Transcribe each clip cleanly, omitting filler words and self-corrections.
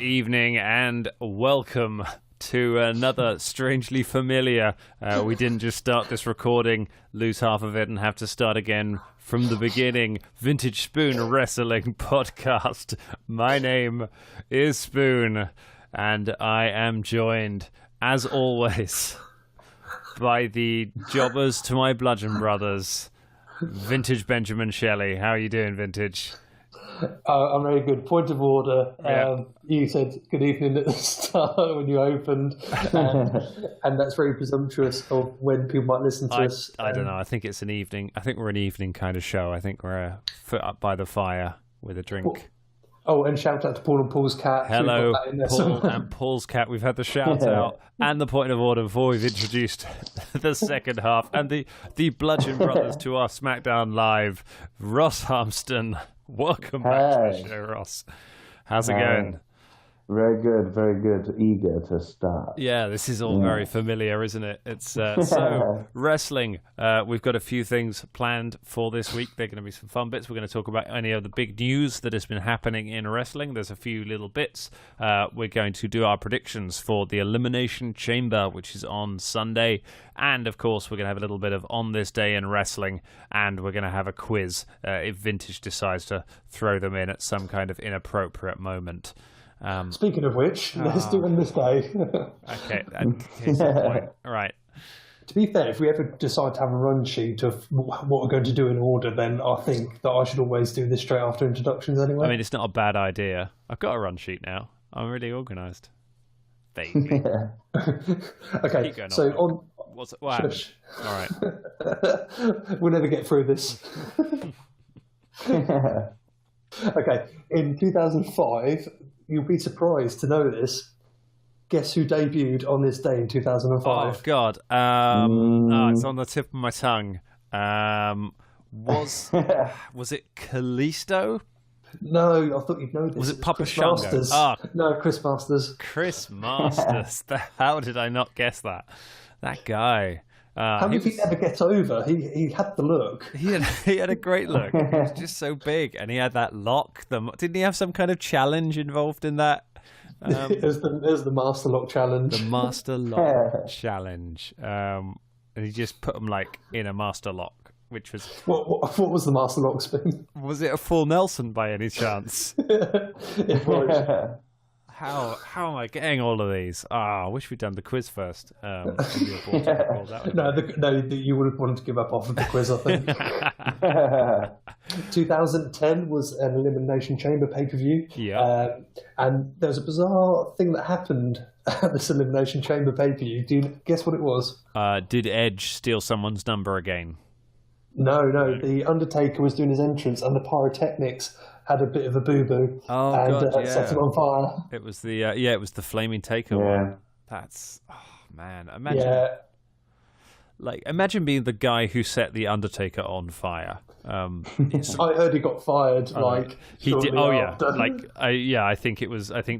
evening and welcome to another strangely familiar. We didn't just start this recording, lose half of it, and have to start again from the beginning. Vintage Spoon Wrestling Podcast. My name is Spoon, and I am joined, as always, by the jobbers to my bludgeon brothers, Vintage Benjamin Shelley. How are you doing, Vintage? I'm very good. Point of order. You said good evening at the start when you opened, and that's very presumptuous of when people might listen to us. I don't know. I think it's an evening. I think we're an evening kind of show. I think we're foot up by the fire with a drink. Oh, and shout out to Paul and Paul's cat. Hello, Paul and Paul's cat. We've had the shout out and the point of order before we've introduced the second half and the bludgeon brothers to our SmackDown Live, Ross Harmston. Welcome back to the show, Ross. How's it going? Very good, very good. Eager to start. Yeah, this is all very familiar, isn't it? It's so wrestling. We've got a few things planned for this week. They're going to be some fun bits. We're going to talk about any of the big news that has been happening in wrestling. There's a few little bits. We're going to do our predictions for the Elimination Chamber, which is on Sunday. And, of course, we're going to have a little bit of On This Day in Wrestling. And we're going to have a quiz if Vintage decides to throw them in at some kind of inappropriate moment. Speaking of which, let's do On This Day. Okay, here's the point. All right. To be fair, if we ever decide to have a run sheet of what we're going to do in order, then I think that I should always do this straight after introductions anyway. I mean, it's not a bad idea. I've got a run sheet now. I'm really organised. Vaguely. Okay, so on... What's it? What happened? All right. We'll never get through this. Okay, in 2005... You'll be surprised to know this. Guess who debuted on this day in 2005? Oh, God. It's on the tip of my tongue. Was it Kalisto? No, I thought you'd know this. Was it Papa Chris Shango? Masters. No, Chris Masters. Chris Masters. How did I not guess that? That guy. How did he ever get over? He had the look. He had a great look. He was just so big, and he had that lock. Didn't he have some kind of challenge involved in that? It was the Master Lock Challenge. The Master Lock Challenge. And he just put him in a Master Lock, which was... What was the Master Lock spin? Was it a full Nelson by any chance? It was. How am I getting all of these? I wish we'd done the quiz first. No, you would have wanted to give up after the quiz, I think. 2010 was an Elimination Chamber pay-per-view. Yeah. And there was a bizarre thing that happened at this Elimination Chamber pay-per-view. Do you guess what it was? Did Edge steal someone's number again? No. The Undertaker was doing his entrance and the pyrotechnics had a bit of a boo-boo set him on fire. It was the Flaming Taker one. That's, man, imagine being the guy who set the Undertaker on fire. I heard he got fired. He did. Oh after. yeah. I think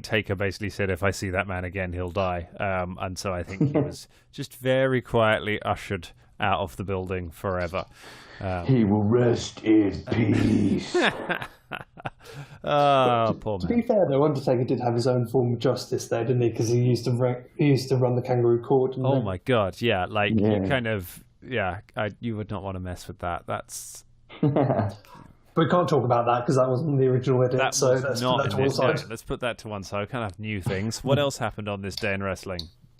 Taker basically said, if I see that man again, he'll die. And so I think he was just very quietly ushered out of the building forever. He will rest in peace. Poor man. To be fair, though, Undertaker did have his own form of justice there, didn't he? Because he used to run the Kangaroo Court. Oh my God, yeah. You kind of, you would not want to mess with that. That's. But we can't talk about that because that wasn't the original edit. Let's put that to one side. We kind of have new things. What else happened on this day in wrestling?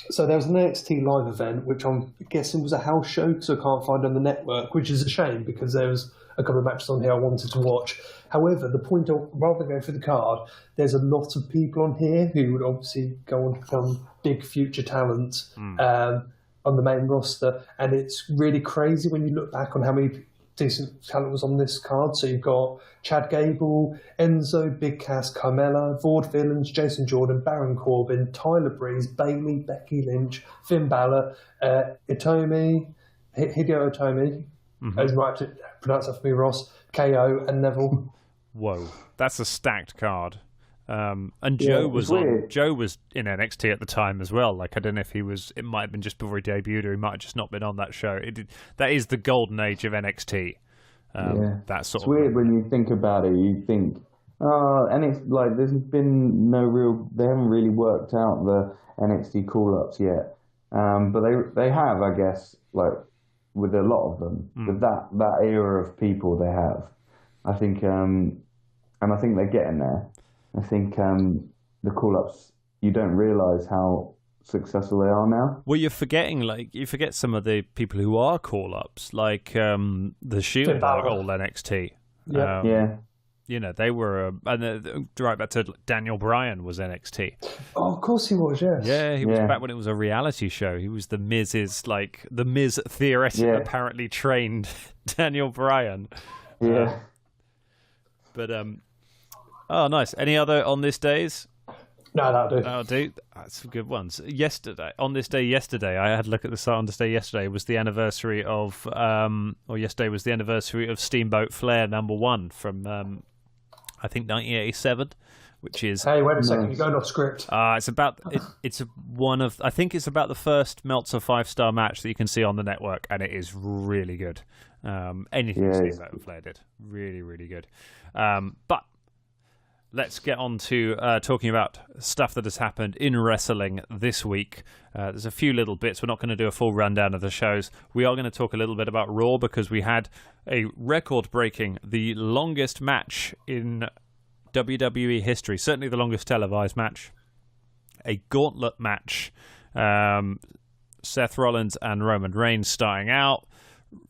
So there was an NXT live event, which I'm guessing was a house show, because I can't find on the network, which is a shame because there was a couple of matches on here I wanted to watch. However, the point of, rather than going for the card, there's a lot of people on here who would obviously go on to become big future talents on the main roster. And it's really crazy when you look back on how many decent talent was on this card. So you've got Chad Gable, Enzo, Big Cass, Carmella, Vaudevillains, Jason Jordan, Baron Corbin, Tyler Breeze, Bayley, Becky Lynch, Finn Balor, Hideo Itami, as right to pronounce that for me, Ross, KO, and Neville. Whoa, that's a stacked card. And Joe was in NXT at the time as well. I don't know if it might have been just before he debuted, or he might have just not been on that show. That is the golden age of NXT. That sort it's weird when you think about it. You think And it's like there's been no real. They haven't really worked out the NXT call-ups yet. But they have, I guess, like with a lot of them, with that era of people they have. I think, and I think they're getting there. I think the call-ups, you don't realise how successful they are now. Well, you forget some of the people who are call-ups, like the Shield are all NXT. Yeah. You know, they were, right back to Daniel Bryan was NXT. Oh, of course he was, yes. Yeah, he was back when it was a reality show. He was the Miz theoretically apparently trained Daniel Bryan. Yeah. But, oh, nice. Any other on this days? No, that'll do. That's some good ones. Yesterday, I had a look at the site on this day yesterday. Was the anniversary of, yesterday was the anniversary of Steamboat Flair #1 from, I think 1987, which is. Hey, wait a second, you're going off script. It's about I think it's about the first Meltzer 5-star match that you can see on the network, and it is really good. Anything Steamboat and Flair did, really, really good. But let's get on to talking about stuff that has happened in wrestling this week. There's a few little bits. We're not going to do a full rundown of the shows. We are going to talk a little bit about Raw because we had a record-breaking, the longest match in WWE history, certainly the longest televised match, a gauntlet match. Seth Rollins and Roman Reigns starting out.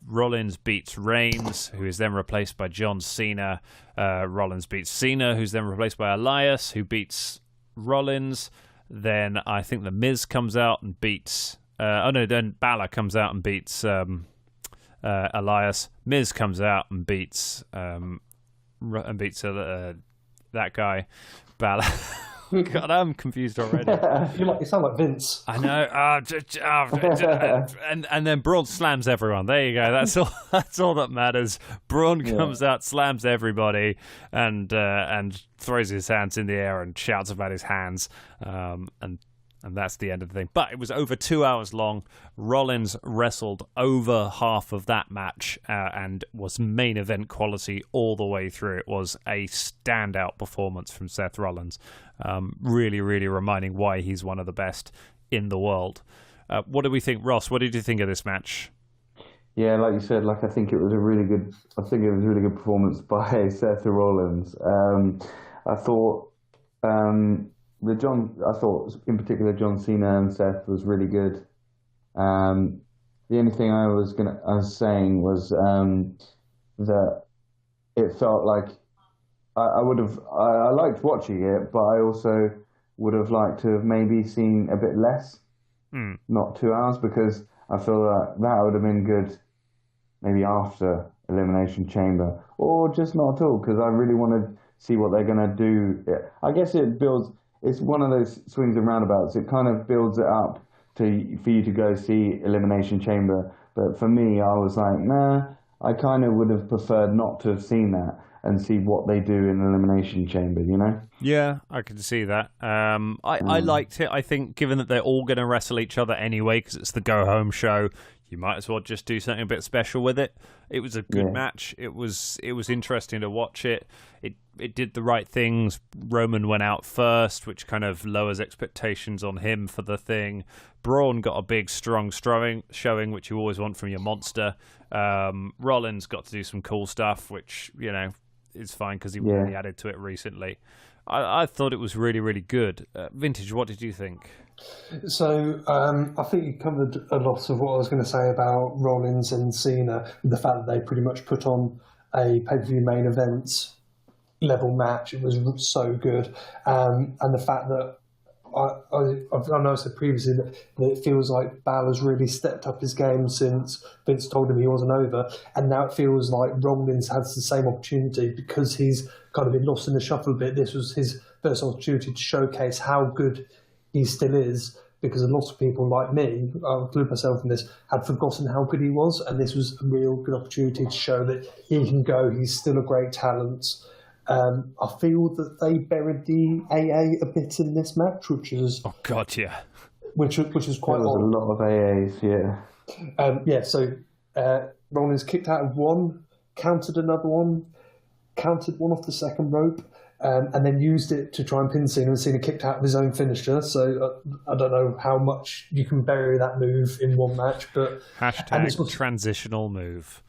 Rollins beats Reigns, who is then replaced by John Cena. Rollins beats Cena, who's then replaced by Elias, who beats Rollins. Then I think The Miz comes out and beats... then Balor comes out and beats Elias. Miz comes out and beats that guy, Balor. God, I'm confused already. You sound like Vince. I know. And then Braun slams everyone. There you go. That's all. That's all that matters. Braun comes out, slams everybody, and throws his hands in the air and shouts about his hands. And that's the end of the thing. But it was over 2 hours long. Rollins wrestled over half of that match and was main event quality all the way through. It was a standout performance from Seth Rollins. Really, really reminding why he's one of the best in the world. What do we think, Ross? What did you think of this match? Yeah, like you said, I think it was a really good performance by Seth Rollins. I thought in particular John Cena and Seth was really good. The only thing I was saying was that it felt like I liked watching it, but I also would have liked to have maybe seen a bit less, not 2 hours, because I feel that would have been good maybe after Elimination Chamber, or just not at all, because I really want to see what they're going to do. I guess it's one of those swings and roundabouts. It kind of builds it up for you to go see Elimination Chamber. But for me, I was like, nah, I kind of would have preferred not to have seen that and see what they do in Elimination Chamber, you know? Yeah, I can see that. I liked it. I think given that they're all going to wrestle each other anyway, because it's the go-home show, you might as well just do something a bit special with it. It was a good match. It was interesting to watch it. It did the right things. Roman went out first, which kind of lowers expectations on him for the thing. Braun got a big, strong showing, which you always want from your monster. Rollins got to do some cool stuff, which, you know, is fine because he really added to it recently. I thought it was really, really good. Vintage, what did you think? So I think you covered a lot of what I was going to say about Rollins and Cena, the fact that they pretty much put on a pay-per-view main event level match. It was so good. And the fact that I know I said previously that it feels like Balor's really stepped up his game since Vince told him he wasn't over, and now it feels like Rollins has the same opportunity because he's kind of been lost in the shuffle a bit. This was his first opportunity to showcase how good he still is, because a lot of people like me, I'll include myself in this, had forgotten how good he was, and this was a real good opportunity to show that he can go. He's still a great talent. I feel that they buried the AA a bit in this match, which is which was quite odd. A lot of AAs, So Rollins kicked out of one, countered another one, countered one off the second rope, and then used it to try and pin Cena, and Cena kicked out of his own finisher. So I don't know how much you can bury that move in one match, but hashtag transitional move.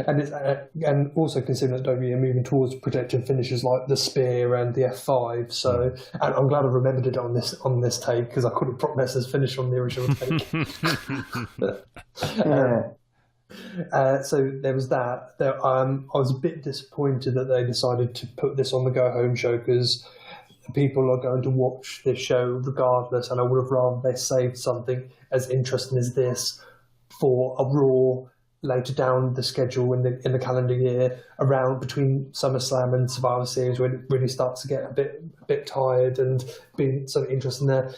and also considering that WWE are moving towards protecting finishes like the spear and the F5. So, and I'm glad I remembered it on this take because I couldn't prop Messer's finish on the original take. So there was that. I was a bit disappointed that they decided to put this on the Go Home show because people are going to watch this show regardless, and I would have rather they saved something as interesting as this for a Raw later down the schedule in the calendar year, around between SummerSlam and Survivor Series, when it really starts to get a bit tired and being something interesting there.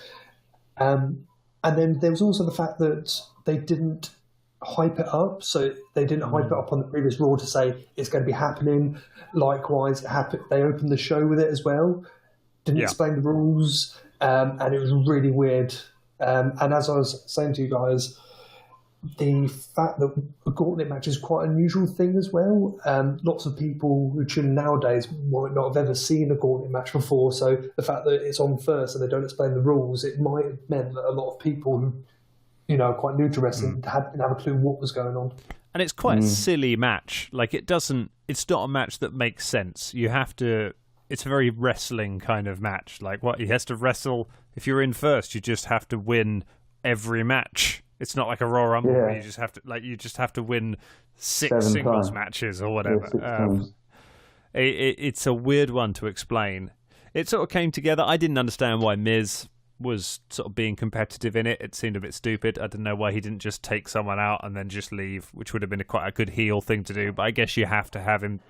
And then there was also the fact that they didn't hype it up, so they didn't hype it up on the previous Raw to say it's going to be happening. Likewise, they opened the show with it as well. Didn't explain the rules, and it was really weird. And as I was saying to you guys, the fact that a gauntlet match is quite an unusual thing as well. Lots of people who tune in nowadays might not have ever seen a gauntlet match before, so the fact that it's on first and they don't explain the rules, it might have meant that a lot of people who are quite new to wrestling didn't have a clue what was going on. And it's quite a silly match. Like it's not a match that makes sense. It's a very wrestling kind of match. Like he has to wrestle. If you're in first, you just have to win every match. It's not like a Royal Rumble where you just have to win 6 singles matches or whatever. It's a weird one to explain. It sort of came together. I didn't understand why Miz was sort of being competitive in it. It seemed a bit stupid. I didn't know why he didn't just take someone out and then just leave, which would have been quite a good heel thing to do. But I guess you have to have him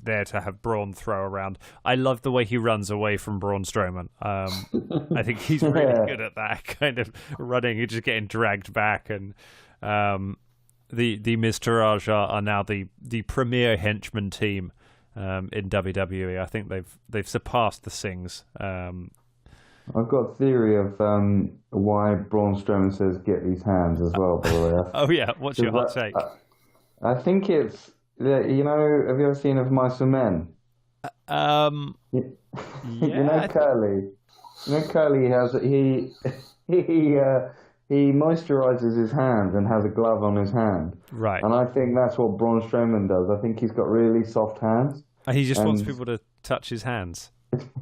there to have Braun throw around. I love the way he runs away from Braun Strowman. I think he's really good at that kind of running. He's just getting dragged back, and the Miztourage are now the premier henchman team in WWE. I think they've surpassed the Sings. I've got a theory of why Braun Strowman says "get these hands" as well. By the way. Oh yeah, what's your hot take? I think it's have you ever seen Of Mice and Men? Yeah. Curly. Curly he moisturizes his hands and has a glove on his hand. Right. And I think that's what Braun Strowman does. I think he's got really soft hands. And he just wants people to touch his hands.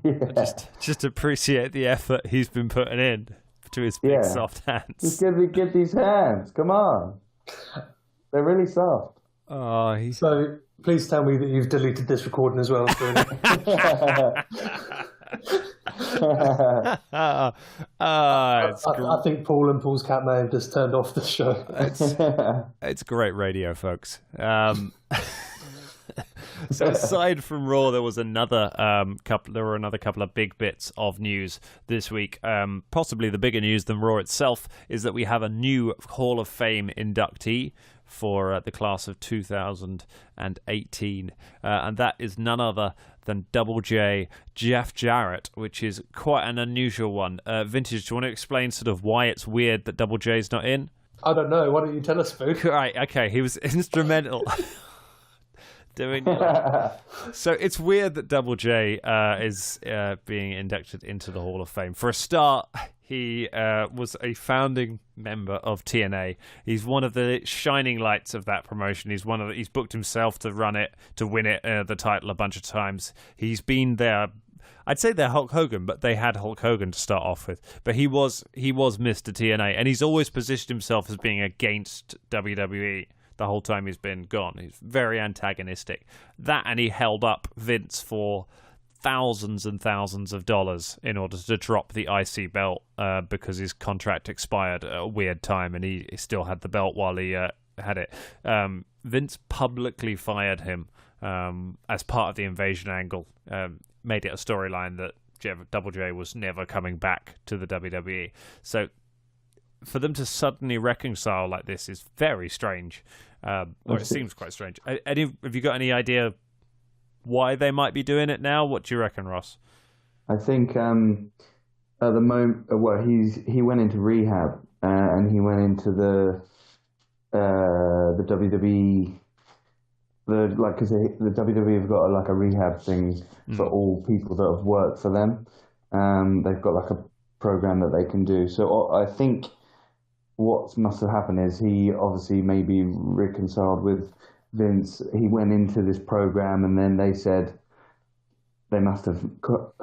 Yeah. Just appreciate the effort he's been putting in to his big soft hands. Just get these hands. Come on. They're really soft. Oh, So please tell me that you've deleted this recording as well. I think Paul and Paul's cat may have just turned off the show. It's great radio, folks. So aside from Raw, there was another couple of big bits of news this week. Possibly the bigger news than Raw itself is that we have a new Hall of Fame inductee for the class of 2018, and that is none other than Double J, Jeff Jarrett, which is quite an unusual one. Vintage, do you want to explain sort of why it's weird that Double J's not in? I don't know. Why don't you tell us, Spook? Right, okay, he was instrumental. Doing so it's weird that Double J is being inducted into the Hall of Fame. For a start, he was a founding member of TNA. He's one of the shining lights of that promotion. He's booked himself to run it, to win it, the title a bunch of times. He's been there. I'd say they're Hulk Hogan, but they had Hulk Hogan to start off with. But he was Mr. TNA, and he's always positioned himself as being against WWE. The whole time he's been gone. He's very antagonistic. That, and he held up Vince for thousands and thousands of dollars in order to drop the IC belt because his contract expired at a weird time, and he still had the belt while he had it. Vince publicly fired him as part of the invasion angle, made it a storyline that Double J was never coming back to the WWE. So for them to suddenly reconcile like this is very strange. Or it seems quite strange. Have you got any idea why they might be doing it now? What do you reckon, Ross? I think at the moment, he went into rehab and he went into the WWE because the WWE have got like a rehab thing for all people that have worked for them. They've got like a program that they can do. So I think what must have happened is he obviously maybe reconciled with Vince. He went into this program, and then they said they must have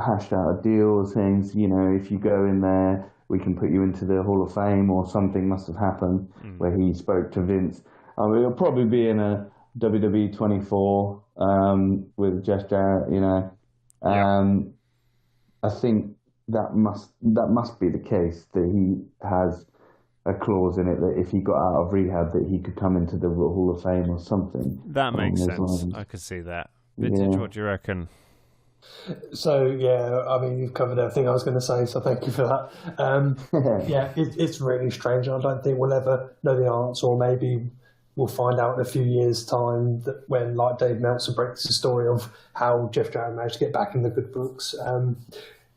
hashed out a deal saying, if you go in there, we can put you into the Hall of Fame, or something must have happened where he spoke to Vince. It'll probably be in a WWE 24 with Jeff Jarrett, I think that must be the case, that he has a clause in it that if he got out of rehab that he could come into the Hall of Fame or something. That makes sense. I could see that. Vintage, what do you reckon? So, you've covered everything I was going to say, so thank you for that. It's really strange. I don't think we'll ever know the answer, or maybe we'll find out in a few years' time that when, like, Dave Meltzer breaks the story of how Jeff Jarrett managed to get back in the good books.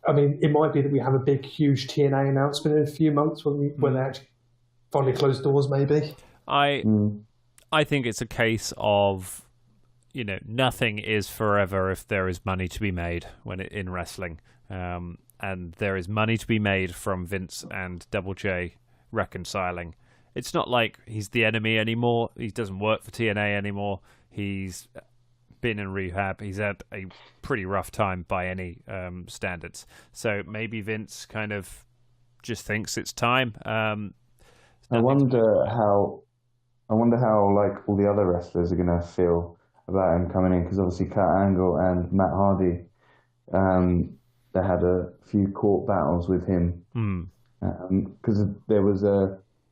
It might be that we have a big, huge TNA announcement in a few months when they actually finally close doors, maybe. I think it's a case of, nothing is forever if there is money to be made in wrestling. And there is money to be made from Vince and Double J reconciling. It's not like he's the enemy anymore. He doesn't work for TNA anymore. He's been in rehab. He's had a pretty rough time by any standards. So maybe Vince kind of just thinks it's time. I wonder how like all the other wrestlers are going to feel about him coming in, because obviously Kurt Angle and Matt Hardy, they had a few court battles with him, because there was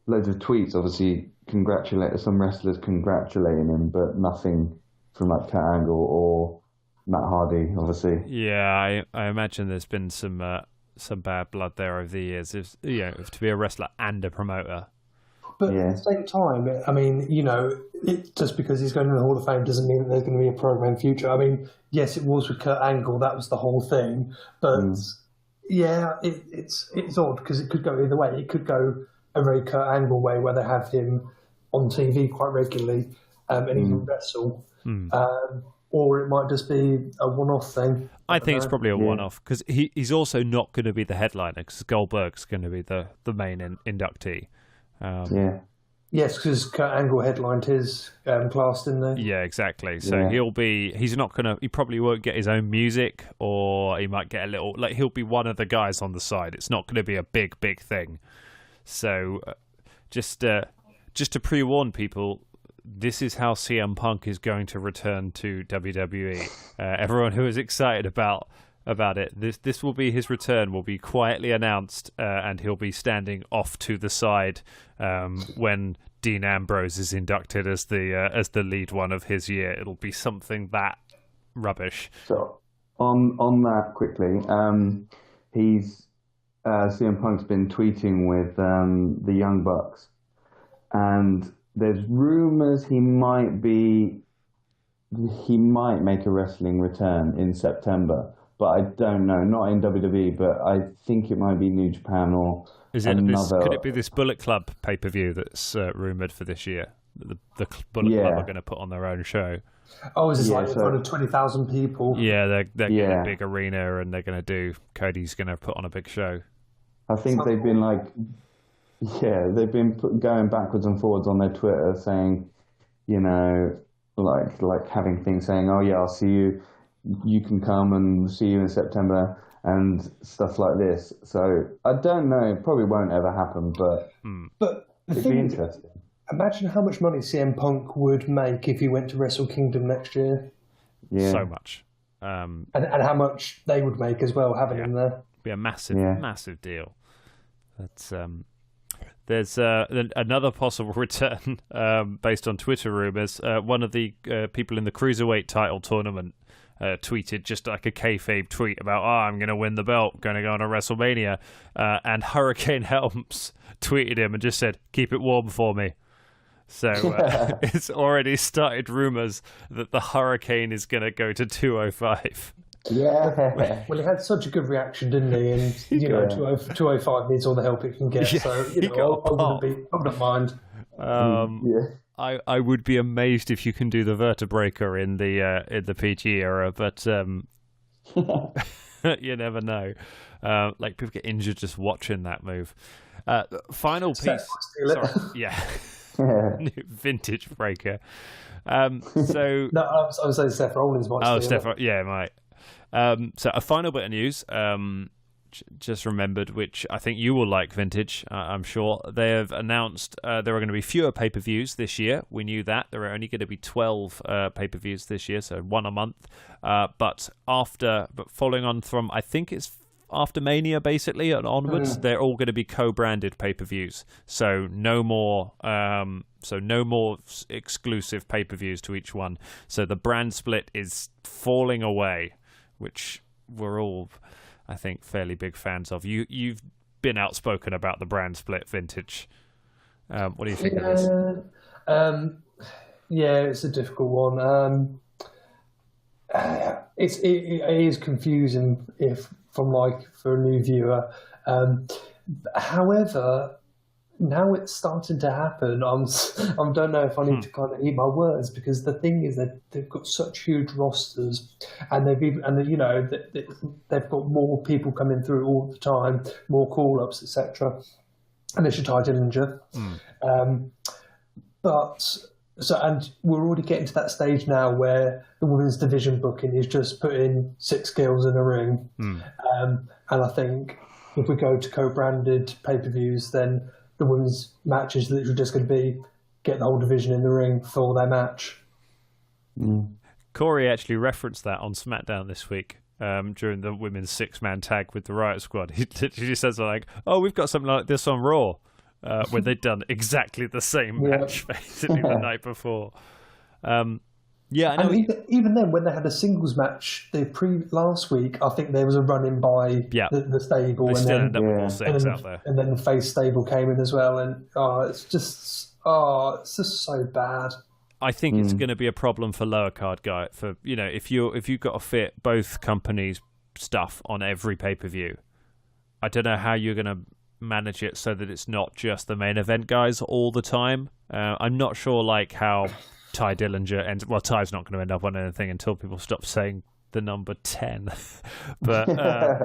loads of tweets, obviously some wrestlers congratulating him, but nothing from like Kurt Angle or Matt Hardy, obviously. Yeah, I imagine there's been some bad blood there over the years. If to be a wrestler and a promoter. But at the same time, just because he's going to the Hall of Fame doesn't mean that there's going to be a program future. Yes, it was with Kurt Angle, that was the whole thing. But it's odd because it could go either way. It could go a very Kurt Angle way where they have him on TV quite regularly and he can wrestle. Or it might just be a one-off thing. I think it's probably a one-off because he's also not going to be the headliner because Goldberg's going to be the main inductee. Yes, because Kurt Angle headlined his class, didn't he? Yeah, exactly. So he probably won't get his own music, or he might get a little, he'll be one of the guys on the side. It's not going to be a big thing. So just to pre-warn people, this is how CM Punk is going to return to WWE. Everyone who is excited about it, this will be his return, will be quietly announced, and he'll be standing off to the side when Dean Ambrose is inducted as the lead one of his year. It'll be something that rubbish. So on that quickly, CM Punk's been tweeting with the Young Bucks, and there's rumors he might make a wrestling return in September. But I don't know, not in WWE, but I think it might be New Japan or another. Could it be this Bullet Club pay-per-view that's rumoured for this year? The Bullet Club are going to put on their own show. Oh, is this in front of 20,000 people? Yeah, they're getting a big arena, and they're going to do. Cody's going to put on a big show. I think they've been going backwards and forwards on their Twitter, saying, like having things saying, "Oh yeah, I'll see you. You can come and see you in September," and stuff like this. So I don't know. It probably won't ever happen, but it'd be interesting. Imagine how much money CM Punk would make if he went to Wrestle Kingdom next year. Yeah, so much. And how much they would make as well, having him there. Be a massive deal. That's There's another possible return based on Twitter rumors. One of the people in the Cruiserweight title tournament tweeted just like a kayfabe tweet about, I'm going to win the belt, going to go on a WrestleMania. And Hurricane Helms tweeted him and just said, keep it warm for me. So it's already started rumors that the Hurricane is going to go to 205. Yeah. Well, he had such a good reaction, didn't he? And 205 needs all the help it can get. So I wouldn't mind. I would be amazed if you can do the vertebreaker in the PG era, but you never know. Like people get injured just watching that move. Final piece. Sorry, yeah. Vintage breaker. So no, I was saying Seth Rollins might. Steph, yeah, might. So a final bit of news. Just remembered, which I think you will like, Vintage. I'm sure they have announced there are going to be fewer pay-per-views this year. We knew that there are only going to be 12 pay-per-views this year, so one a month. But following on from, I think it's after Mania basically and onwards, they're all going to be co-branded pay-per-views. So no more exclusive pay-per-views to each one. So the brand split is falling away, which we're all, I think, fairly big fans of. You've been outspoken about the brand split, Vintage. What do you think of this? Yeah, it's a difficult one. It is confusing for a new viewer. However, now it's starting to happen. I don't know if I need to kind of eat my words, because the thing is that they've got such huge rosters, and they've got more people coming through all the time, more call-ups, etc. And it's your Ty Dillinger. And we're already getting to that stage now where the women's division booking is just putting 6 girls in a ring. And I think if we go to co-branded pay-per-views, then the women's match is literally just going to be get the whole division in the ring for their match. Corey actually referenced that on SmackDown this week during the women's 6-man tag with the Riot Squad. He literally says like, "Oh, we've got something like this on Raw," where they'd done exactly the same match basically the night before. Yeah, I know. And even then, when they had a singles match last week, I think there was a run-in by the stable. They and still then, end up with all 6 out there. And then the face stable came in as well. And it's just so bad. I think it's going to be a problem for lower card guy. For if you've got to fit both companies' stuff on every pay-per-view, I don't know how you're going to manage it so that it's not just the main event guys all the time. I'm not sure how Ty Dillinger ends. Well, Ty's not going to end up on anything until people stop saying the number 10. But can I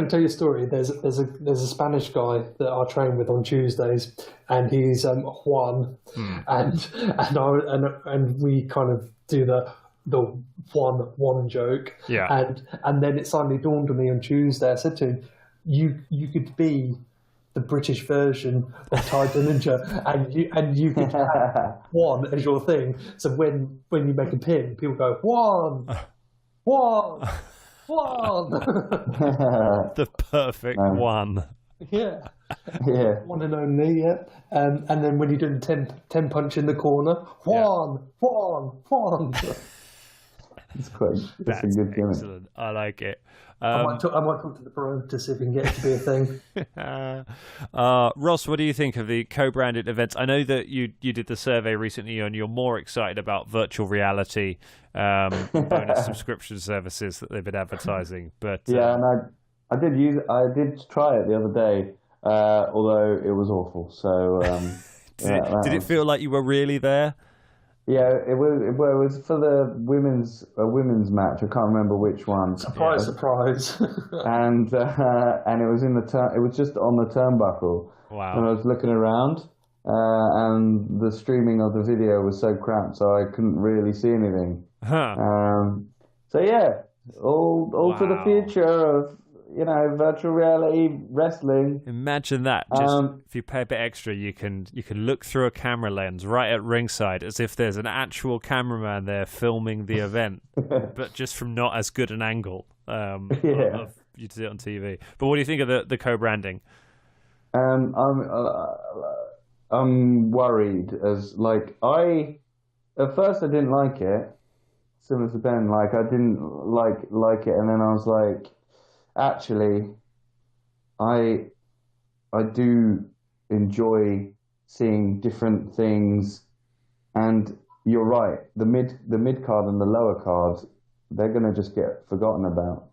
tell you a story? There's a Spanish guy that I train with on Tuesdays, and he's Juan, and we kind of do the one joke. Yeah. And then it suddenly dawned on me on Tuesday. I said to him, you could be the British version of Ty Dillinger, and you could have Juan as your thing. So when you make a pin, people go Juan. The perfect one. Yeah. One and only. Yeah. And then when you're doing 10 punch in the corner, Juan. That's a good gimmick. Excellent. I like it. I might talk to the pro to see if we can get it to be a thing. Ross, what do you think of the co-branded events? I know that you did the survey recently, and you're more excited about virtual reality bonus subscription services that they've been advertising. But and I did try it the other day, although it was awful. So did it feel like you were really there? Yeah, it was for the women's match. I can't remember which one. Surprise! And it was it was just on the turnbuckle. Wow! And I was looking around, and the streaming of the video was so cramped, so I couldn't really see anything. So yeah, all to the future of virtual reality wrestling. Imagine that. Just if you pay a bit extra, you can look through a camera lens right at ringside as if there's an actual cameraman there filming the event, but just from not as good an angle. Of you to see it on TV. But what do you think of the co-branding? I'm worried at first I didn't like it, similar to Ben. I didn't like it, and then I was like, actually, I do enjoy seeing different things, and you're right. The mid card and the lower card, they're gonna just get forgotten about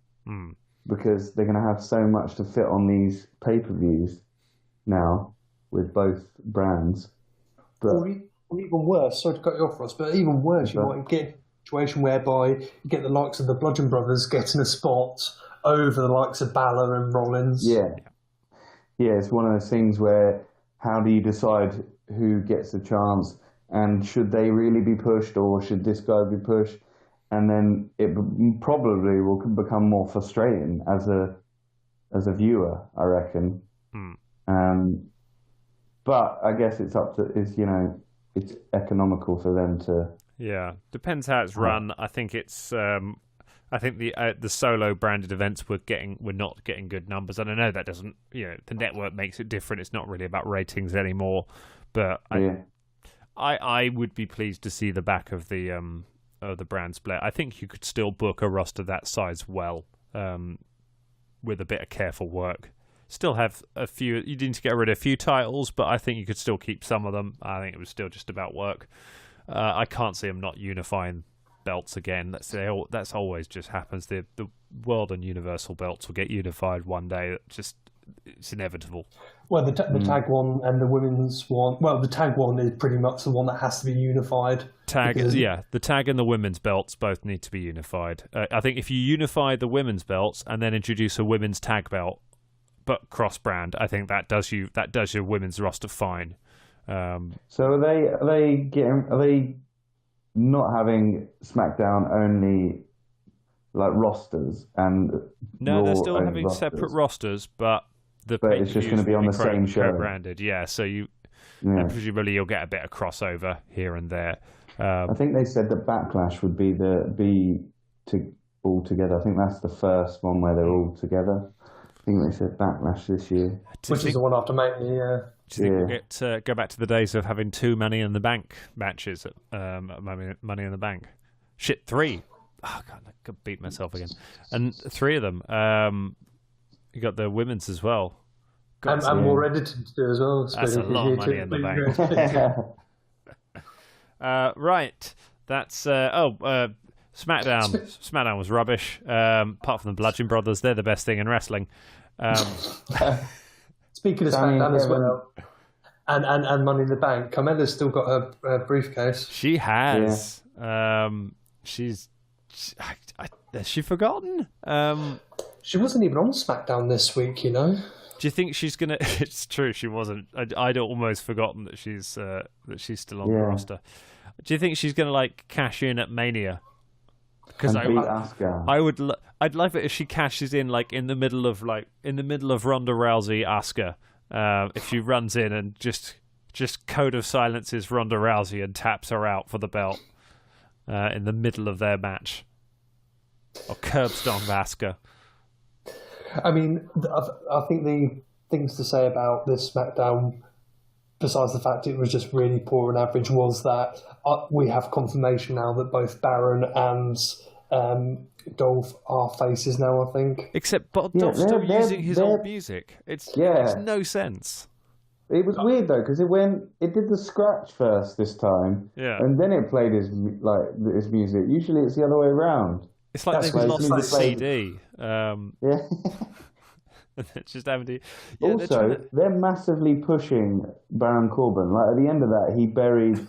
because they're gonna have so much to fit on these pay-per-views now with both brands. But or even worse, sorry to cut you off, Ross, but even worse, you might get a situation whereby you get the likes of the Bludgeon Brothers getting a spot over the likes of Balor and Rollins. Yeah. Yeah, it's one of those things where how do you decide who gets a chance, and should they really be pushed, or should this guy be pushed? And then it probably will become more frustrating as a viewer, I reckon. But I guess it's it's economical for them to. Yeah, depends how it's run. I think it's. I think the solo branded events were not getting good numbers, and I know that doesn't. The network makes it different. It's not really about ratings anymore. But I would be pleased to see the back of the brand split. I think you could still book a roster that size well, with a bit of careful work. Still have a few. You need to get rid of a few titles, but I think you could still keep some of them. I think it was still just about work. I can't see them not unifying belts again. That's always just happens. The world and universal belts will get unified one day. It's inevitable. Well, the tag one and the women's one. Well, the tag one is pretty much the one that has to be unified. The tag and the women's belts both need to be unified. I think if you unify the women's belts and then introduce a women's tag belt, but cross-brand, I think that does your women's roster fine. So are they not having SmackDown only like rosters and no, Raw they're still having rosters? Separate rosters, but it's just going to be on the same show, branded. Yeah, so presumably you'll get a bit of crossover here and there. I think they said that Backlash would be all together. I think that's the first one where they're all together. I think they said Backlash this year, which is the one after Mania. Yeah. Do you think we'll go back to the days of having 2 Money in the Bank matches at Money in the Bank? 3. Oh, God, I could beat myself again. And 3 of them. You got the women's as well. And more editing to do as well. That's a lot of Money in the Bank. Right. That's... SmackDown. SmackDown was rubbish. Apart from the Bludgeon Brothers, they're the best thing in wrestling. Speaking of SmackDown as well, and Money in the Bank, Carmella's still got her briefcase. She has. Yeah. Has she forgotten? She wasn't even on SmackDown this week, Do you think she's gonna? It's true, she wasn't. I'd almost forgotten that she's still on the roster. Do you think she's gonna cash in at Mania? Because I'd love it if she cashes in in the middle of Ronda Rousey Asuka, if she runs in and just code of silences Ronda Rousey and taps her out for the belt in the middle of their match, or curb stomp Asuka. I mean, I think the things to say about this SmackDown, besides the fact it was just really poor and average, was that we have confirmation now that both Baron and Dolph are faces now, I think. Except Dolph's still using his old music. It's no sense. It was weird though, because it did the scratch first this time, and then it played his music. Usually it's the other way around. It's like they've lost the CD. It's just having to. Yeah, also, they're massively pushing Baron Corbin. At the end of that, he buried.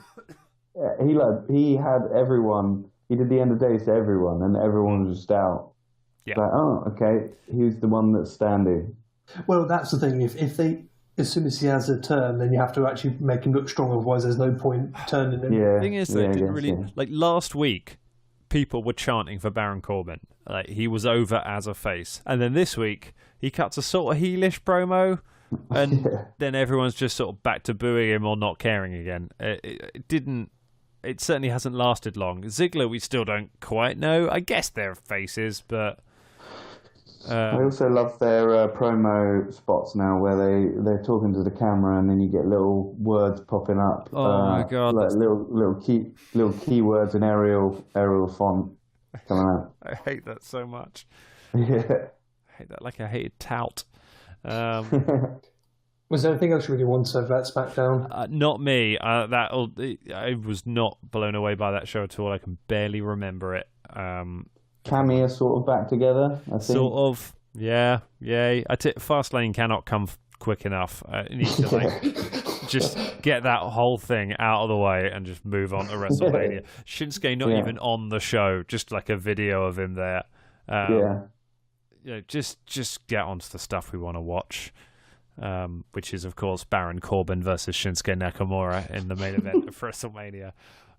He had everyone. He did the end of days to everyone, and everyone was just out. Yeah. Okay, he's the one that's standing. Well, that's the thing. If they, as soon as he has a turn, then you have to actually make him look strong. Otherwise, there's no point turning him. The thing is, they didn't really last week. People were chanting for Baron Corbin. He was over as a face. And then this week, he cuts a sort of heelish promo, and then everyone's just sort of back to booing him or not caring again. It certainly hasn't lasted long. Ziggler, we still don't quite know. I guess they're faces, but... I also love their promo spots now where they're talking to the camera and then you get little words popping up. Oh my God. Little keywords in Arial font coming out. I hate that so much. Yeah. I hate that like I hated tout. Was there anything else you really wanted over that SmackDown? Not me. I was not blown away by that show at all. I can barely remember it. Cammy are sort of back together, I think. Sort of, yeah. Fastlane cannot come quick enough. It needs to just get that whole thing out of the way and just move on to WrestleMania. Shinsuke not even on the show, just like a video of him there. Just get onto the stuff we want to watch, which is, of course, Baron Corbin versus Shinsuke Nakamura in the main event of WrestleMania.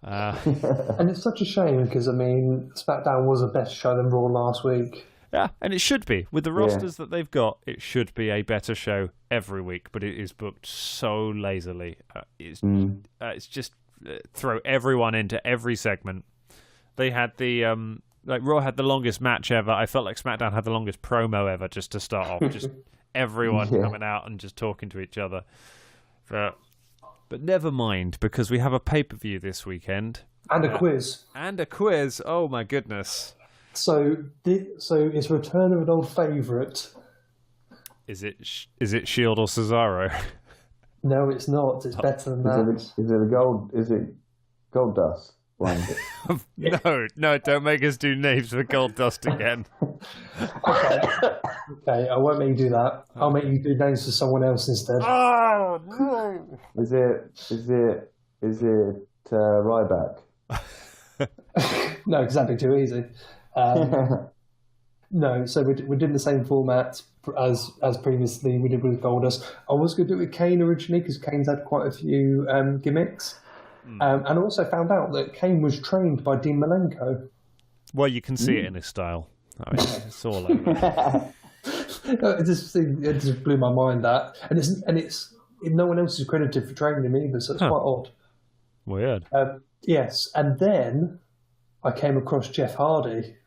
And it's such a shame because, I mean, SmackDown was a better show than Raw last week. Yeah, and it should be. With the rosters that they've got, it should be a better show every week, but it is booked so lazily. It's just throw everyone into every segment. They had the... Raw had the longest match ever. I felt like SmackDown had the longest promo ever just to start off. Just everyone coming out and just talking to each other. But never mind, because we have a pay-per-view this weekend. And a quiz. Oh, my goodness. So it's return of an old favourite. Is it Shield or Cesaro? No, it's not. It's better than that. Is it Gold Dust? No, don't make us do names for Gold Dust again. Okay, I won't make you do that. I'll make you do names for someone else instead. Oh no! Is it Ryback? No, because that'd be too easy. No, so we're doing the same format as previously we did with Goldust. I was going to do it with Kane originally because Kane's had quite a few gimmicks. And also found out that Kane was trained by Dean Malenko. Well, you can see it in his style. I mean, it's all over. It just blew my mind that, and no one else is credited for training him either, so it's quite odd. Weird. Yes, and then I came across Jeff Hardy.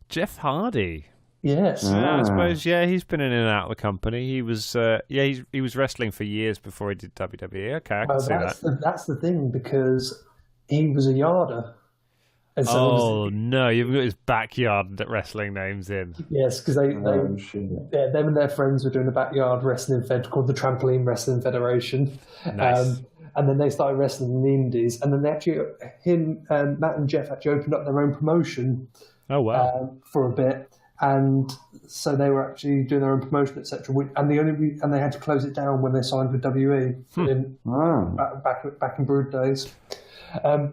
Jeff Hardy. Yes. I suppose. He's been in and out of the company. He was. He was wrestling for years before he did WWE. Okay, I can see that. That's the thing, because he was a yarder. And so no, you've got his backyard wrestling names in. Yes, because them and their friends were doing a backyard wrestling fed called the Trampoline Wrestling Federation. Nice. And then they started wrestling in the Indies, and then Matt and Jeff actually opened up their own promotion. Oh wow! For a bit. And so they were actually doing their own promotion, etc. And they had to close it down when they signed with WE back in Brood days.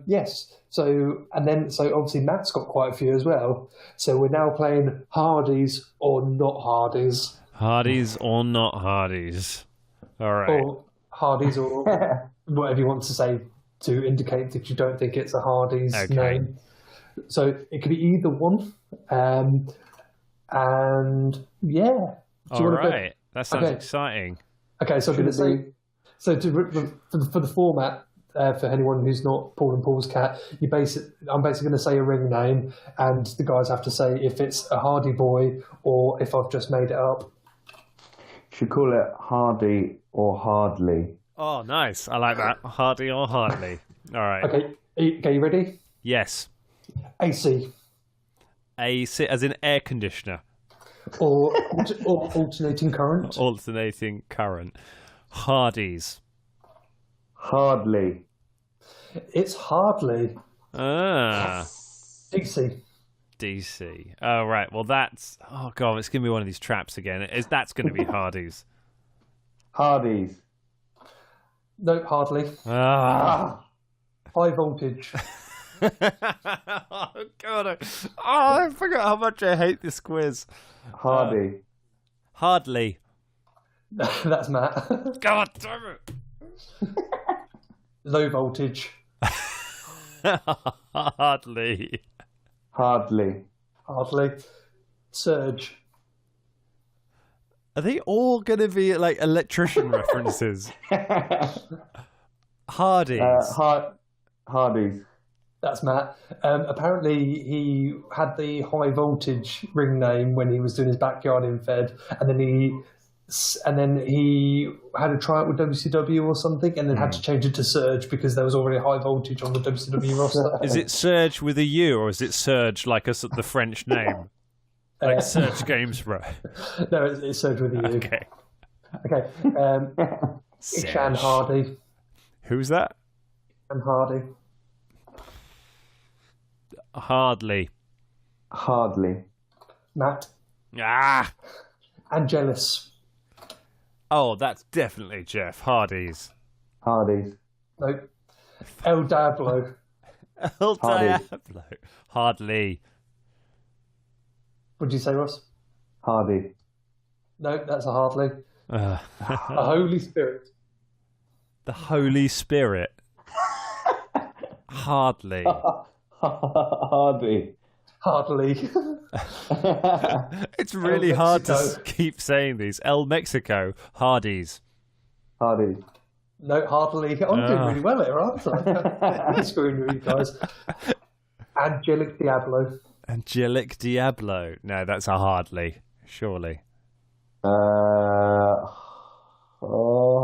Yes. So obviously Matt's got quite a few as well. So we're now playing Hardys or not Hardys. Hardys or not Hardys. All right. Or Hardys or whatever you want to say to indicate that you don't think it's a Hardys name. So it could be either one. And yeah. All right. That sounds exciting. Okay, so I'm going to say, for the format, for anyone who's not Paul and Paul's cat, I'm basically going to say a ring name, and the guys have to say if it's a Hardy boy or if I've just made it up. Should call it Hardy or Hardly. Oh, nice. I like that. Hardy or Hardly. All right. Okay, you ready? Yes. AC. AC, as in air conditioner. Or alternating current. Alternating current. Hardys. Hardly. It's Hardly. DC. Oh, right. Well, that's... Oh, God, it's going to be one of these traps again. That's going to be Hardys. Hardy's. No, hardly. High voltage. Oh, God. I forgot how much I hate this quiz. Hardy. Hardly. That's Matt. God damn it. Low voltage. Hardly. Surge. Are they all going to be like electrician references? Hardys. Hardy's. That's Matt. Apparently, he had the high voltage ring name when he was doing his backyard in Fed, and then he had a tryout with WCW or something, and then had to change it to Surge because there was already high voltage on the WCW roster. Is it Surge with a U, or is it Surge like the French name? Like Serge Gainsborough. No, it's Surge with a U. Okay. Ishan Hardy. Who's that? And Hardy. Hardly. Matt. Angelus. Oh, that's definitely Jeff Hardy's. Hardy's. Nope. El Diablo. El Hardy. Diablo. Hardly. What did you say, Ross? Hardy. No, that's a hardly. Uh, A Holy Spirit. the Holy Spirit. Hardly. Hardy. Hardly. It's really El hard to Mexico. keep saying these. El Mexico. Hardy's. Hardy. No, hardly. I'm doing really well here, aren't I? I'm screwing with you guys. Angelic Diablo. Angelic Diablo. No, that's a hardly. Surely.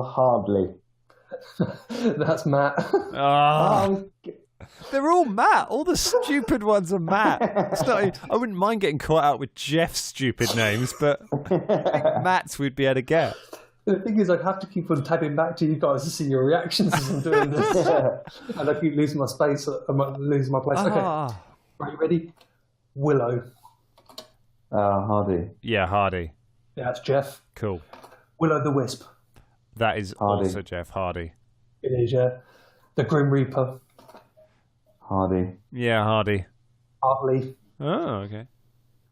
Hardly. That's Matt. Ah. They're all Matt. All the stupid ones are Matt. It's not, I wouldn't mind getting caught out with Jeff's stupid names, but I think Matt's we'd be able to get. The thing is, I have to keep on tabbing back to you guys to see your reactions as I'm doing this. And I keep losing my space. I'm losing my place. Okay. Right, you ready? Willow. Hardy. Yeah, Hardy. Yeah, that's Jeff. Cool. Willow the Wisp. That is Hardy. also Jeff Hardy. It is, yeah. The Grim Reaper. Hardy. Yeah, Hardy. Hardly. Oh, okay.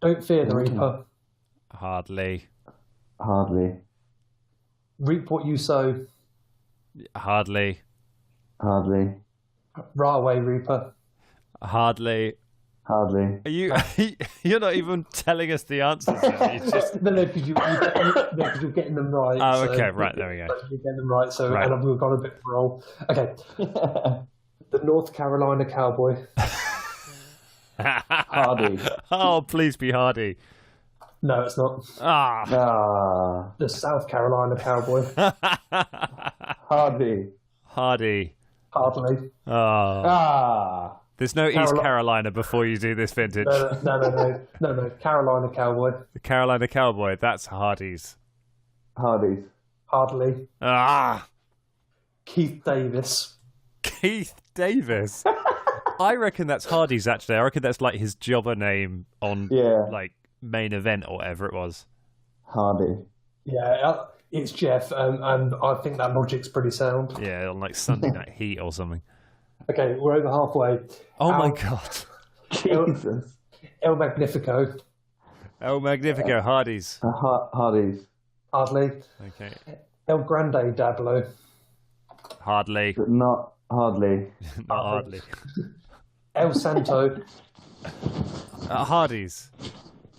Don't Fear the Reaper. Hardly. Hardly. Reap What You Sow. Hardly. Hardly. Railway Reaper. Hardly. Hardly. Are you? You're not even telling us the answers. Are you? Just... No, because you're getting them right. Oh, okay, right, there we go. You're getting them right, so Right. and we've got a bit of a roll. Okay. The North Carolina Cowboy. Hardy. Oh, please be Hardy. No, it's not. Ah. The South Carolina Cowboy. Hardy. Hardy. Hardly. Oh. There's no East Carolina before you do this vintage. No. Carolina Cowboy. The Carolina Cowboy, that's Hardy's. Hardy's. Hardly. Ah. Keith Davis. Keith Davis. I reckon that's Hardy's, actually. I reckon that's like his jobber name on like main event or whatever it was. Hardy. Yeah, it's Jeff, and I think that logic's pretty sound. Yeah, on like Sunday Night Heat or something. Okay, we're over halfway. Oh my god. Jesus. El Magnifico. El Magnifico, Hardy's. Hardy's. Hardly. Okay. El Grande Dablo. Hardly. Not hardly. Not hardly. El Santo. Hardy's.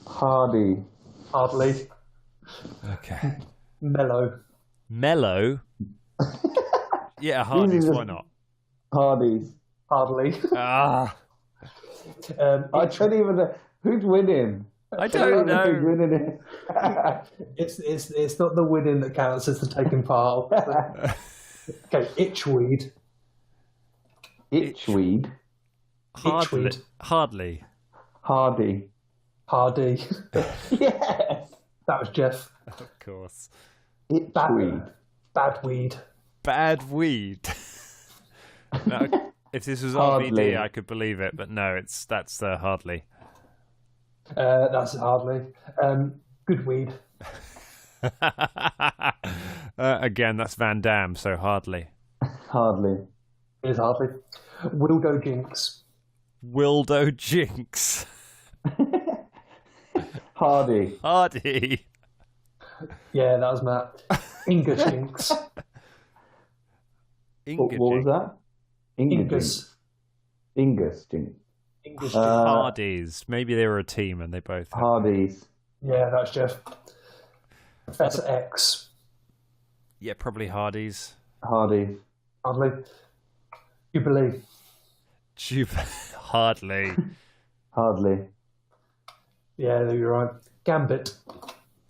Hardy. Hardly. Okay. Mellow. Mellow? Yeah, Hardy's, why not? Hardy's. Hardly. Ah. I don't even know. Who's winning? I don't know. Who's winning it? It's not the winning that counts, it's the taking part. Okay, Itchweed. Itchweed. Hardly. Itchweed. Hardly. Hardy. Hardy. Yes. That was Jeff. Of course. Itchweed. Bad weed. Bad weed. No, if this was Hardly. RVD, I could believe it, but no, that's Hardly. That's hardly. Good weed. Again, that's Van Damme, so Hardly. Hardly. It is hardly. Wildo Jinx. Wildo Jinx. Hardy. Hardy. Yeah, that was Matt. Inga Jinx. What was that? Ingus. Ingus. Jinx. Ingus Jinx. Hardy's. Maybe they were a team and they both. Hardy's. Yeah, that's Jeff. Professor X. Yeah, probably Hardy's. Hardy's. Hardly. Jubilee. Hardly. Hardly. Yeah, you're right. Gambit.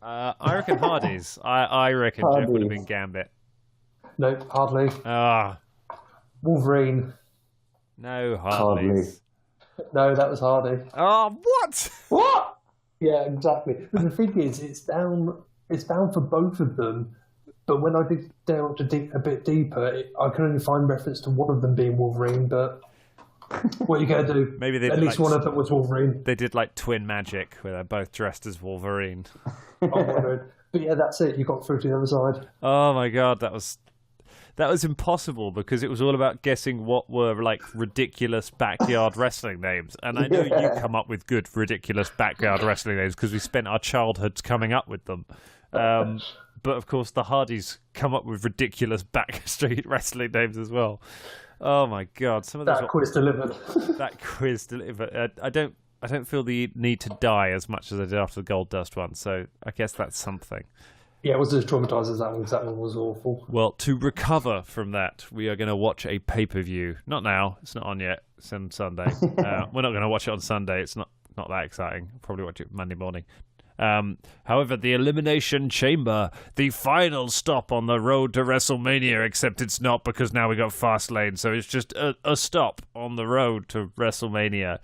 I reckon Hardy's. I reckon Jeff would have been Gambit. No, hardly. Ah, Wolverine. no, Hardly. Hardy's. No, that was Hardy. Oh, what? What? Yeah, exactly. But the thing is, it's down for both of them. But when I dig down a bit deeper, I can only find reference to one of them being Wolverine. But what are you going to do? Maybe they at did, least like, one of them was Wolverine. They did like twin magic where they're both dressed as Wolverine. I'm wondering. But yeah, that's it. You got through to the other side. Oh my god, that was that was impossible because it was all about guessing what were like ridiculous backyard wrestling names. And I know you come up with good ridiculous backyard wrestling names because we spent our childhoods coming up with them. But of course, the Hardys come up with ridiculous backstreet wrestling names as well. Oh my God! Some of those quiz delivered. That quiz delivered. I don't feel the need to die as much as I did after the Gold Dust one. So I guess that's something. Yeah, it was as traumatized as that one because that one was awful. Well, to recover from that, we are going to watch a pay-per-view. Not now. It's not on yet. It's on Sunday. We're not going to watch it on Sunday. It's not that exciting. I'll probably watch it Monday morning. However, the Elimination Chamber, the final stop on the road to WrestleMania, except it's not because now we got Fastlane, so it's just a stop on the road to WrestleMania.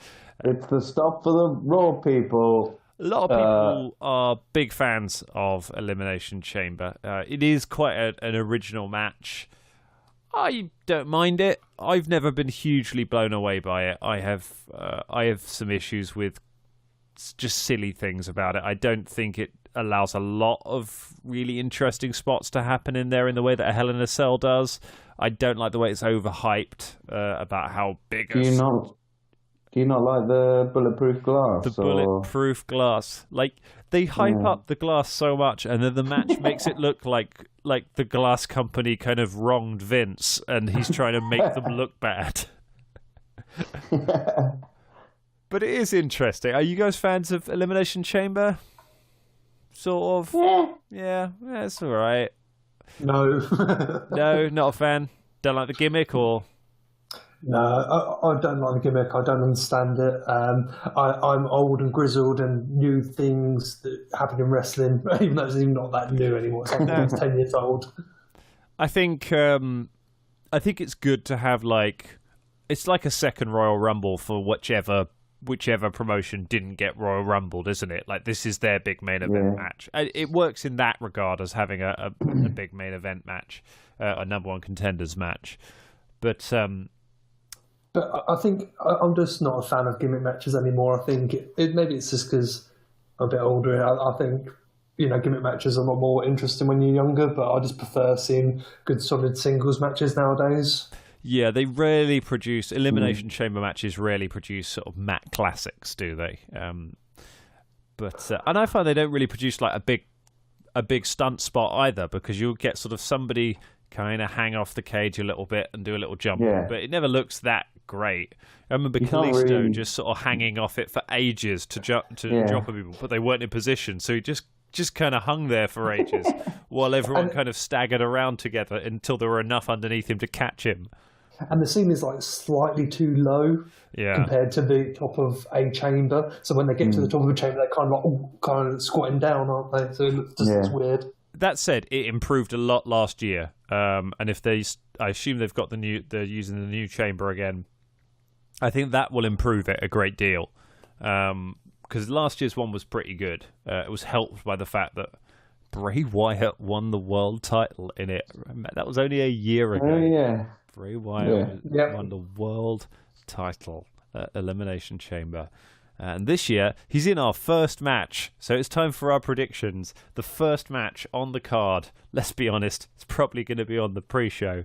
It's the stop for the Raw people. A lot of people are big fans of Elimination Chamber. It is quite an original match. I don't mind it. I've never been hugely blown away by it. I have some issues with just silly things about it. I don't think it allows a lot of really interesting spots to happen in there in the way that a Hell in a Cell does. I don't like the way it's overhyped about how big. Do you not like the bulletproof glass? The bulletproof glass, like they hype up the glass so much, and then the match makes it look like the glass company kind of wronged Vince, and he's trying to make them look bad. But it is interesting. Are you guys fans of Elimination Chamber? Sort of. Yeah, it's all right. No. No, not a fan. Don't like the gimmick, or? No, I don't like the gimmick. I don't understand it. I'm old and grizzled, and new things that happen in wrestling, even though it's even not that new anymore. It's like it's 10 years old. I think it's good to have it's like a second Royal Rumble for whichever promotion didn't get Royal Rumbled, isn't it? Like, this is their big main event match. It works in that regard as having a big main event match, a number one contenders match. But I think I'm just not a fan of gimmick matches anymore. I think maybe it's just because I'm a bit older. I think gimmick matches are a lot more interesting when you're younger, but I just prefer seeing good solid singles matches nowadays. Yeah, they rarely produce Elimination Chamber matches. Rarely produce sort of mat classics, do they? But and I find they don't really produce like a big stunt spot either, because you'll get sort of somebody kind of hang off the cage a little bit and do a little jump, but it never looks that great. I remember Kalisto just sort of hanging off it for ages to drop people, but they weren't in position, so he just kind of hung there for ages while everyone kind of staggered around together until there were enough underneath him to catch him. And the scene is like slightly too low compared to the top of a chamber. So when they get to the top of a chamber, they're kind of squatting down, aren't they? So it looks weird. That said, it improved a lot last year. And if I assume they've got they're using the new chamber again. I think that will improve it a great deal. Because last year's one was pretty good. It was helped by the fact that Bray Wyatt won the world title in it. That was only a year ago. Oh, yeah. Bray Wyatt won the world title at Elimination Chamber. And this year, he's in our first match. So it's time for our predictions. The first match on the card, let's be honest, it's probably going to be on the pre-show,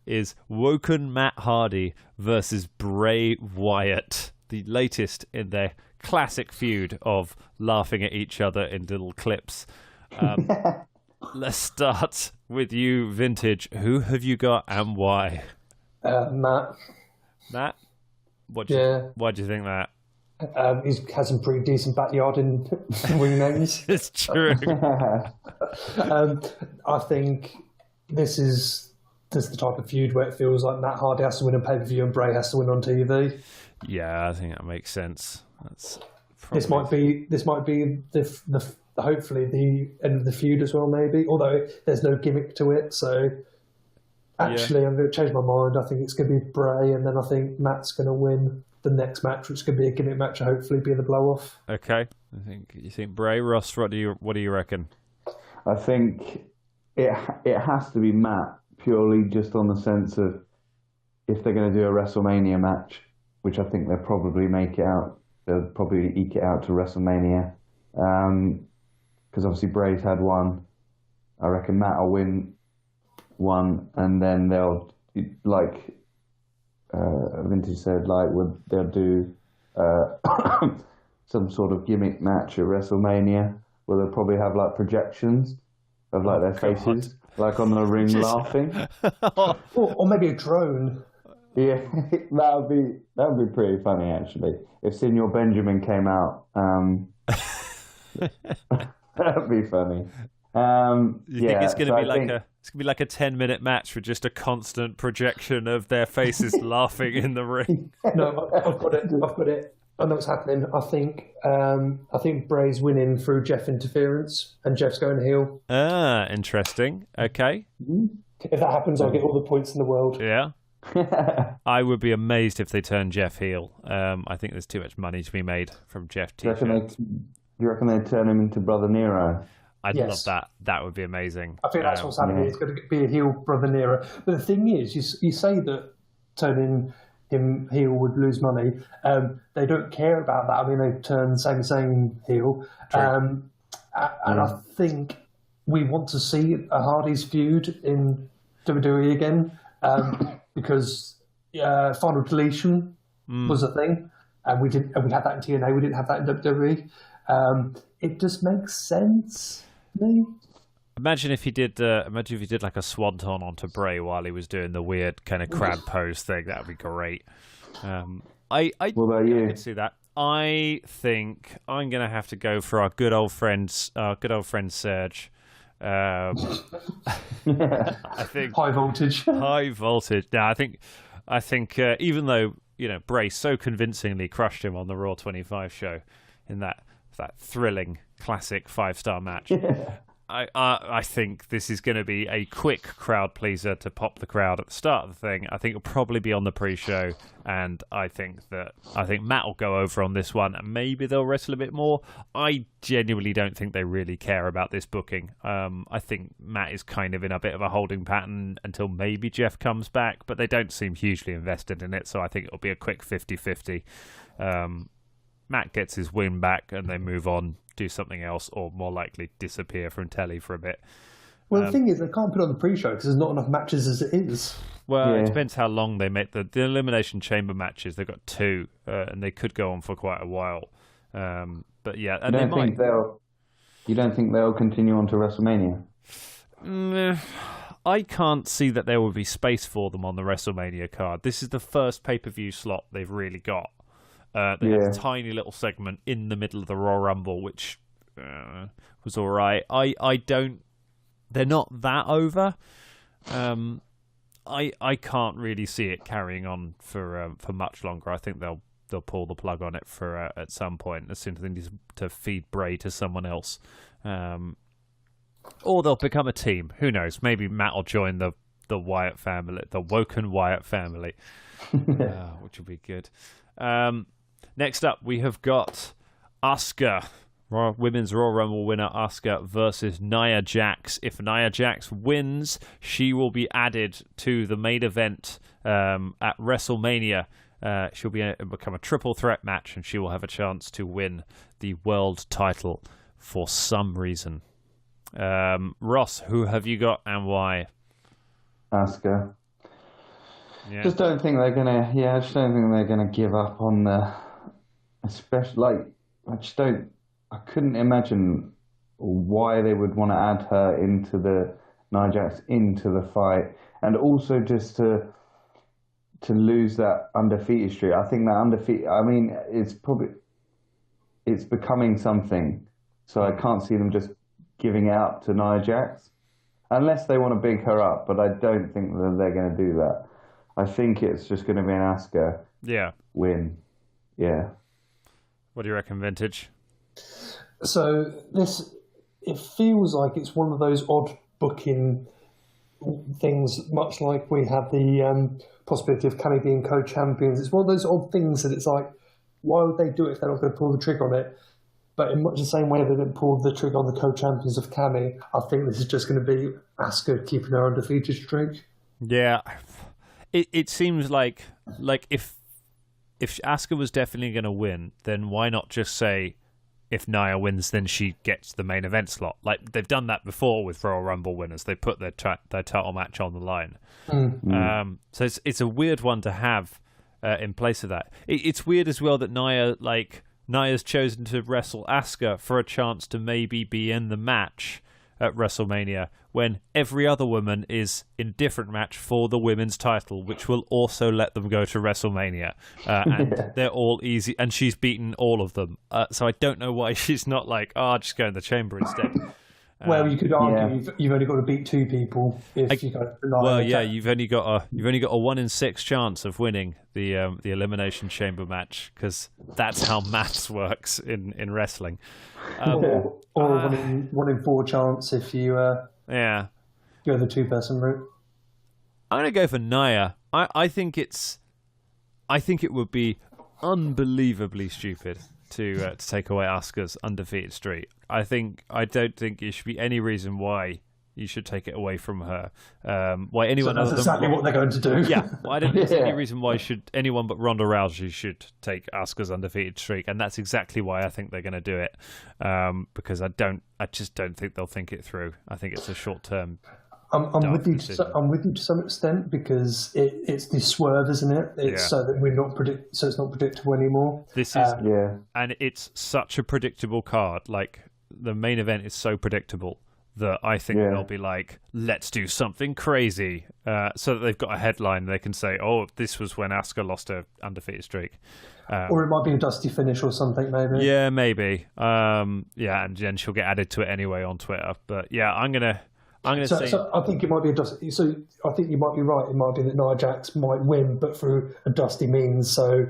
is Woken Matt Hardy versus Bray Wyatt. The latest in their classic feud of laughing at each other in little clips. Let's start with you, Vintage. Who have you got and why? Matt. Matt? Why do you think that? He has some pretty decent backyard in ring names. It's true. I think this is the type of feud where it feels like Matt Hardy has to win on pay-per-view and Bray has to win on TV. Yeah, I think that makes sense. This might be the hopefully the end of the feud as well, maybe. Although there's no gimmick to it, so actually I'm going to change my mind. I think it's going to be Bray, and then I think Matt's going to win the next match, which could be a gimmick match, and hopefully be the blow-off. Okay, you think Bray. Ross, what do you reckon? I think it has to be Matt, purely just on the sense of if they're going to do a WrestleMania match, which I think they'll probably make it out. They'll probably eke it out to WrestleMania. Because obviously Bray's had one. I reckon Matt will win one, and then they'll like Vintage said, like they'll do some sort of gimmick match at WrestleMania where they'll probably have like projections of like their faces, like on the ring, laughing. Or maybe a drone. Yeah, that would be pretty funny actually. If Senior Benjamin came out, that'd be funny. You think it's going to be like a 10-minute match with just a constant projection of their faces laughing in the ring? No, I've got it. I know what's happening. I think Bray's winning through Jeff interference, and Jeff's going heel. Ah, interesting. Okay. If that happens, I'll get all the points in the world. Yeah. I would be amazed if they turn Jeff heel. I think there's too much money to be made from Jeff t-shirts. Do you reckon they turn him into Brother Nero? I'd love that. That would be amazing. I think that's what's happening. It's going to be a heel Brother Nero. But the thing is, you say that turning him heel would lose money. They don't care about that. I mean, they turn Sami Zayn heel. And I think we want to see a Hardy's feud in WWE again because Final Deletion was a thing. And we had that in TNA. We didn't have that in WWE. It just makes sense to me. Imagine if he did like a swanton onto Bray while he was doing the weird kind of crab pose thing. That would be great. What about you? I could see that. I think I'm going to have to go for our good old friend Serge. I think high voltage. High voltage. Now, I think even though Bray so convincingly crushed him on the Raw 25 show in that thrilling classic 5-star match. I think this is going to be a quick crowd pleaser to pop the crowd at the start of the thing. I think it'll probably be on the pre-show, and I think Matt will go over on this one, and maybe they'll wrestle a bit more. I genuinely don't think they really care about this booking. I think Matt is kind of in a bit of a holding pattern until maybe Jeff comes back, but they don't seem hugely invested in it, so I think it'll be a quick 50-50. Matt gets his win back, and they move on, do something else, or more likely disappear from telly for a bit. Well, the thing is, they can't put it on the pre-show because there's not enough matches as it is. Well, It depends how long they make the Elimination Chamber matches. They've got 2, and they could go on for quite a while. But yeah, and you don't think they'll continue on to WrestleMania? I can't see that there will be space for them on the WrestleMania card. This is the first pay-per-view slot they've really got. They had a tiny little segment in the middle of the Royal Rumble, which was all right. They're not that over. I can't really see it carrying on for much longer. I think they'll pull the plug on it for at some point as soon as they need to feed Bray to someone else, or they'll become a team. Who knows? Maybe Matt will join the Wyatt family, the Woken Wyatt family, which will be good. Next up, we have got Asuka, Women's Royal Rumble winner Asuka versus Nia Jax. If Nia Jax wins, she will be added to the main event at WrestleMania. She'll become a triple threat match, and she will have a chance to win the world title for some reason. Ross, who have you got and why? Asuka. Yeah. I just don't think they're gonna give up on the. Especially, I couldn't imagine why they would want to add her into Nia Jax into the fight, and also just to lose that undefeated streak. I think that undefeated. I mean, it's becoming something. So I can't see them just giving it up to Nia Jax, unless they want to big her up. But I don't think that they're going to do that. I think it's just going to be an Asuka win. Yeah. What do you reckon, Vintage? So it feels like it's one of those odd booking things, much like we had the possibility of Cammy being co-champions. It's one of those odd things that it's like, why would they do it if they're not going to pull the trigger on it? But in much the same way they didn't pull the trigger on the co-champions of Cammy, I think this is just going to be Asuka keeping her undefeated streak. Yeah. It seems like if Asuka was definitely going to win, then why not just say, if Nia wins, then she gets the main event slot. Like they've done that before with Royal Rumble winners. They put their title match on the line. So it's a weird one to have in place of that. It's weird as well that Nia's chosen to wrestle Asuka for a chance to maybe be in the match at WrestleMania when every other woman is in different match for the women's title, which will also let them go to WrestleMania. And they're all easy, and she's beaten all of them. So I don't know why she's not like, just go in the chamber instead. Well, you could argue you've only got to beat 2 people if you go. You've only got a 1 in 6 chance of winning the Elimination Chamber match because that's how maths works in wrestling. Or a 1 in 4 chance if you go the 2-person route. I'm gonna go for Nia. I think it would be unbelievably stupid to take away Asuka's undefeated streak. I don't think there should be any reason why you should take it away from her. Why anyone? So that's exactly what they're going to do. Yeah, well, I don't think there's any reason why anyone but Ronda Rousey should take Asuka's undefeated streak, and that's exactly why I think they're going to do it. Because I just don't think they'll think it through. I think it's a short term. I'm with you to some extent because it's the swerve, isn't it? It's so that so it's not predictable anymore. This is and it's such a predictable card. Like the main event is so predictable that I think they'll be like, let's do something crazy, so that they've got a headline they can say, oh, this was when Asuka lost her undefeated streak. Or it might be a dusty finish or something, maybe. Yeah, maybe. And then she'll get added to it anyway on Twitter. But yeah, I'm gonna say. So I think it might be a dusty. So I think you might be right. It might be that Nia Jax might win, but through a dusty means. So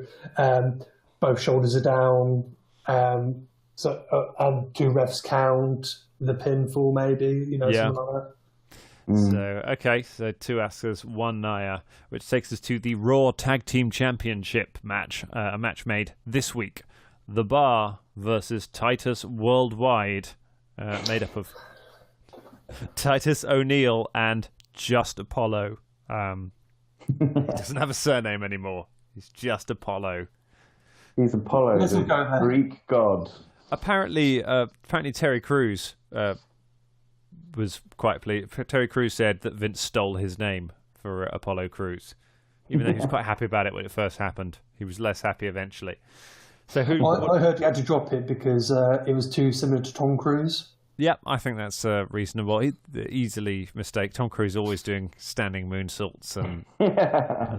both shoulders are down. And 2 refs count the pinfall, maybe. Something like that. So 2 Askas, 1 Nia, which takes us to the Raw Tag Team Championship match, a match made this week. The Bar versus Titus Worldwide, made up of Titus O'Neil and Just Apollo. He doesn't have a surname anymore. He's just Apollo. He's Apollo, the Greek god. Apparently Terry Crews was quite pleased. Terry Crews said that Vince stole his name for Apollo Crews, even though he was quite happy about it when it first happened. He was less happy eventually. So I heard he had to drop it because it was too similar to Tom Cruise. Yeah, I think that's reasonable. Easily mistake. Tom Cruise always doing standing moonsaults and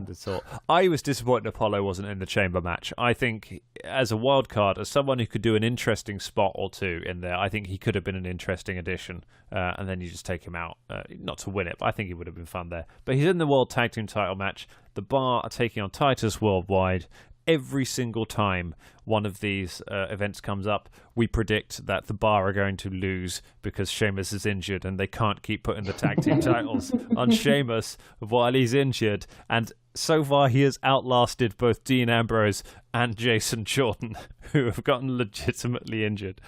it's all. I was disappointed Apollo wasn't in the chamber match. I think as a wild card, as someone who could do an interesting spot or two in there, I think he could have been an interesting addition. And then you just take him out, not to win it, but I think he would have been fun there. But he's in the World Tag Team title match. The Bar are taking on Titus Worldwide. Every single time one of these events comes up, we predict that the Bar are going to lose because Sheamus is injured and they can't keep putting the tag team titles on Sheamus while he's injured. And so far, he has outlasted both Dean Ambrose and Jason Jordan, who have gotten legitimately injured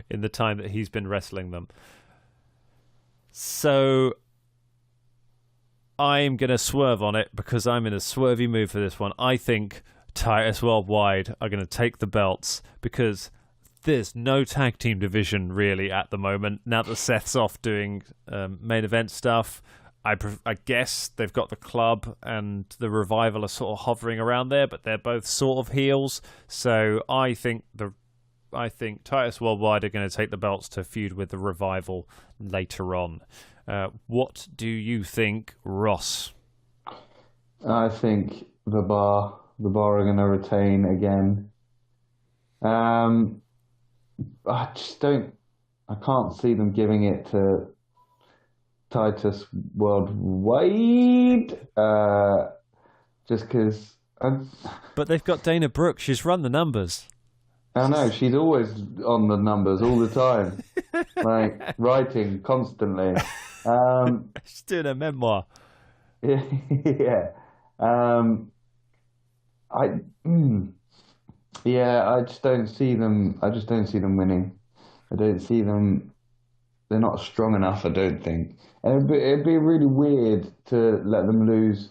in the time that he's been wrestling them. So I'm going to swerve on it because I'm in a swervy mood for this one. I think Titus Worldwide are going to take the belts because there's no tag team division really at the moment. Now that Seth's off doing main event stuff, I guess they've got the Club and the Revival are sort of hovering around there, but they're both sort of heels. So I think Titus Worldwide are going to take the belts to feud with the Revival later on. What do you think, Ross? I think the Bar are going to retain again. I can't see them giving it to Titus Worldwide, just because. But they've got Dana Brooke. She's run the numbers. I know, she's always on the numbers all the time, like writing constantly. She's doing a memoir. Yeah. I just don't see them. I just don't see them winning. I don't see them. They're not strong enough, I don't think. And it'd be really weird to let them lose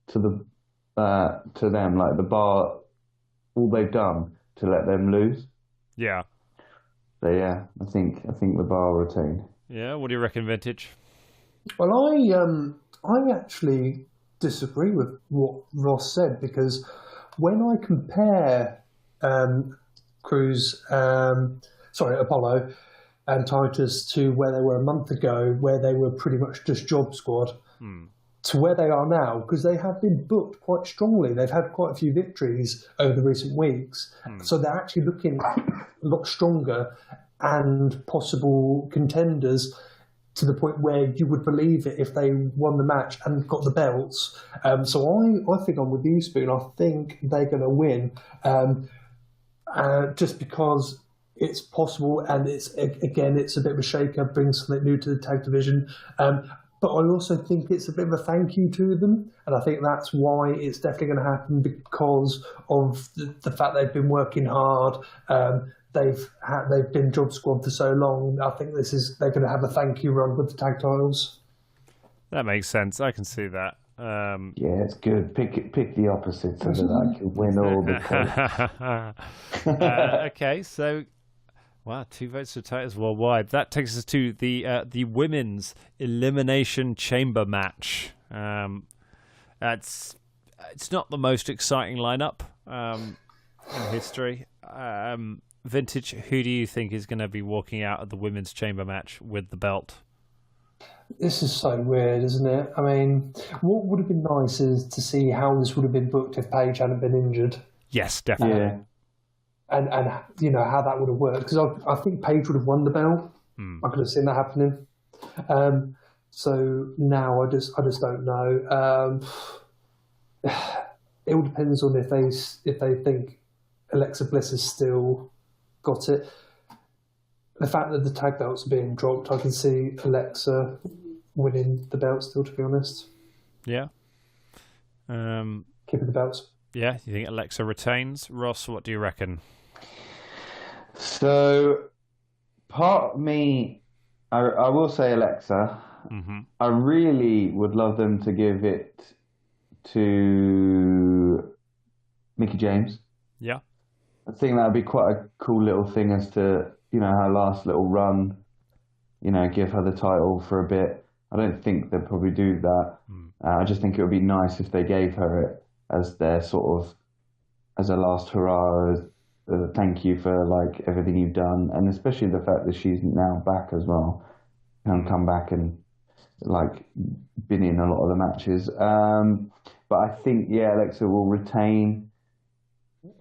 to them, like the Bar. All they've done to let them lose. Yeah. So yeah, I think the bar will retain. Yeah, what do you reckon, Vintage? Well, I actually disagree with what Ross said because when I compare Apollo and Titus to where they were a month ago, where they were pretty much just job squad, to where they are now, because they have been booked quite strongly. They've had quite a few victories over the recent weeks, so they're actually looking a lot stronger and possible contenders to the point where you would believe it if they won the match and got the belts. So I think I'm with you, Spoon. I think they're going to win just because it's possible and it's a bit of a shaker, brings something new to the tag division. But I also think it's a bit of a thank you to them, and I think that's why it's definitely going to happen because of the fact they've been working hard. They've been job squad for so long. I think they're going to have a thank you run with the tag titles. That makes sense. I can see that. Yeah, it's good. Pick the opposite so that I can win all the points. Okay, so wow, 2 votes for Titus worldwide. That takes us to the women's Elimination Chamber match. It's not the most exciting lineup in history. Vintage, who do you think is going to be walking out of the women's chamber match with the belt? This is so weird, isn't it? I mean, what would have been nice is to see how this would have been booked if Paige hadn't been injured. Yes, definitely. Yeah. And how that would have worked, because I think Paige would have won the belt. I could have seen that happening. So now I just don't know. It all depends on if they think Alexa Bliss has still got it. The fact that the tag belts are being dropped, I can see Alexa winning the belt still, to be honest. Yeah. Keeping the belts. Yeah, you think Alexa retains? Ross, what do you reckon? So, part of me, I will say Alexa. Mm-hmm. I really would love them to give it to Mickie James. Yeah. I think that would be quite a cool little thing as to, her last little run, give her the title for a bit. I don't think they'd probably do that. I just think it would be nice if they gave her it as their sort of, as a last hurrah, as a thank you for everything you've done, and especially the fact that she's now back as well, and come back and been in a lot of the matches. But I think Alexa will retain.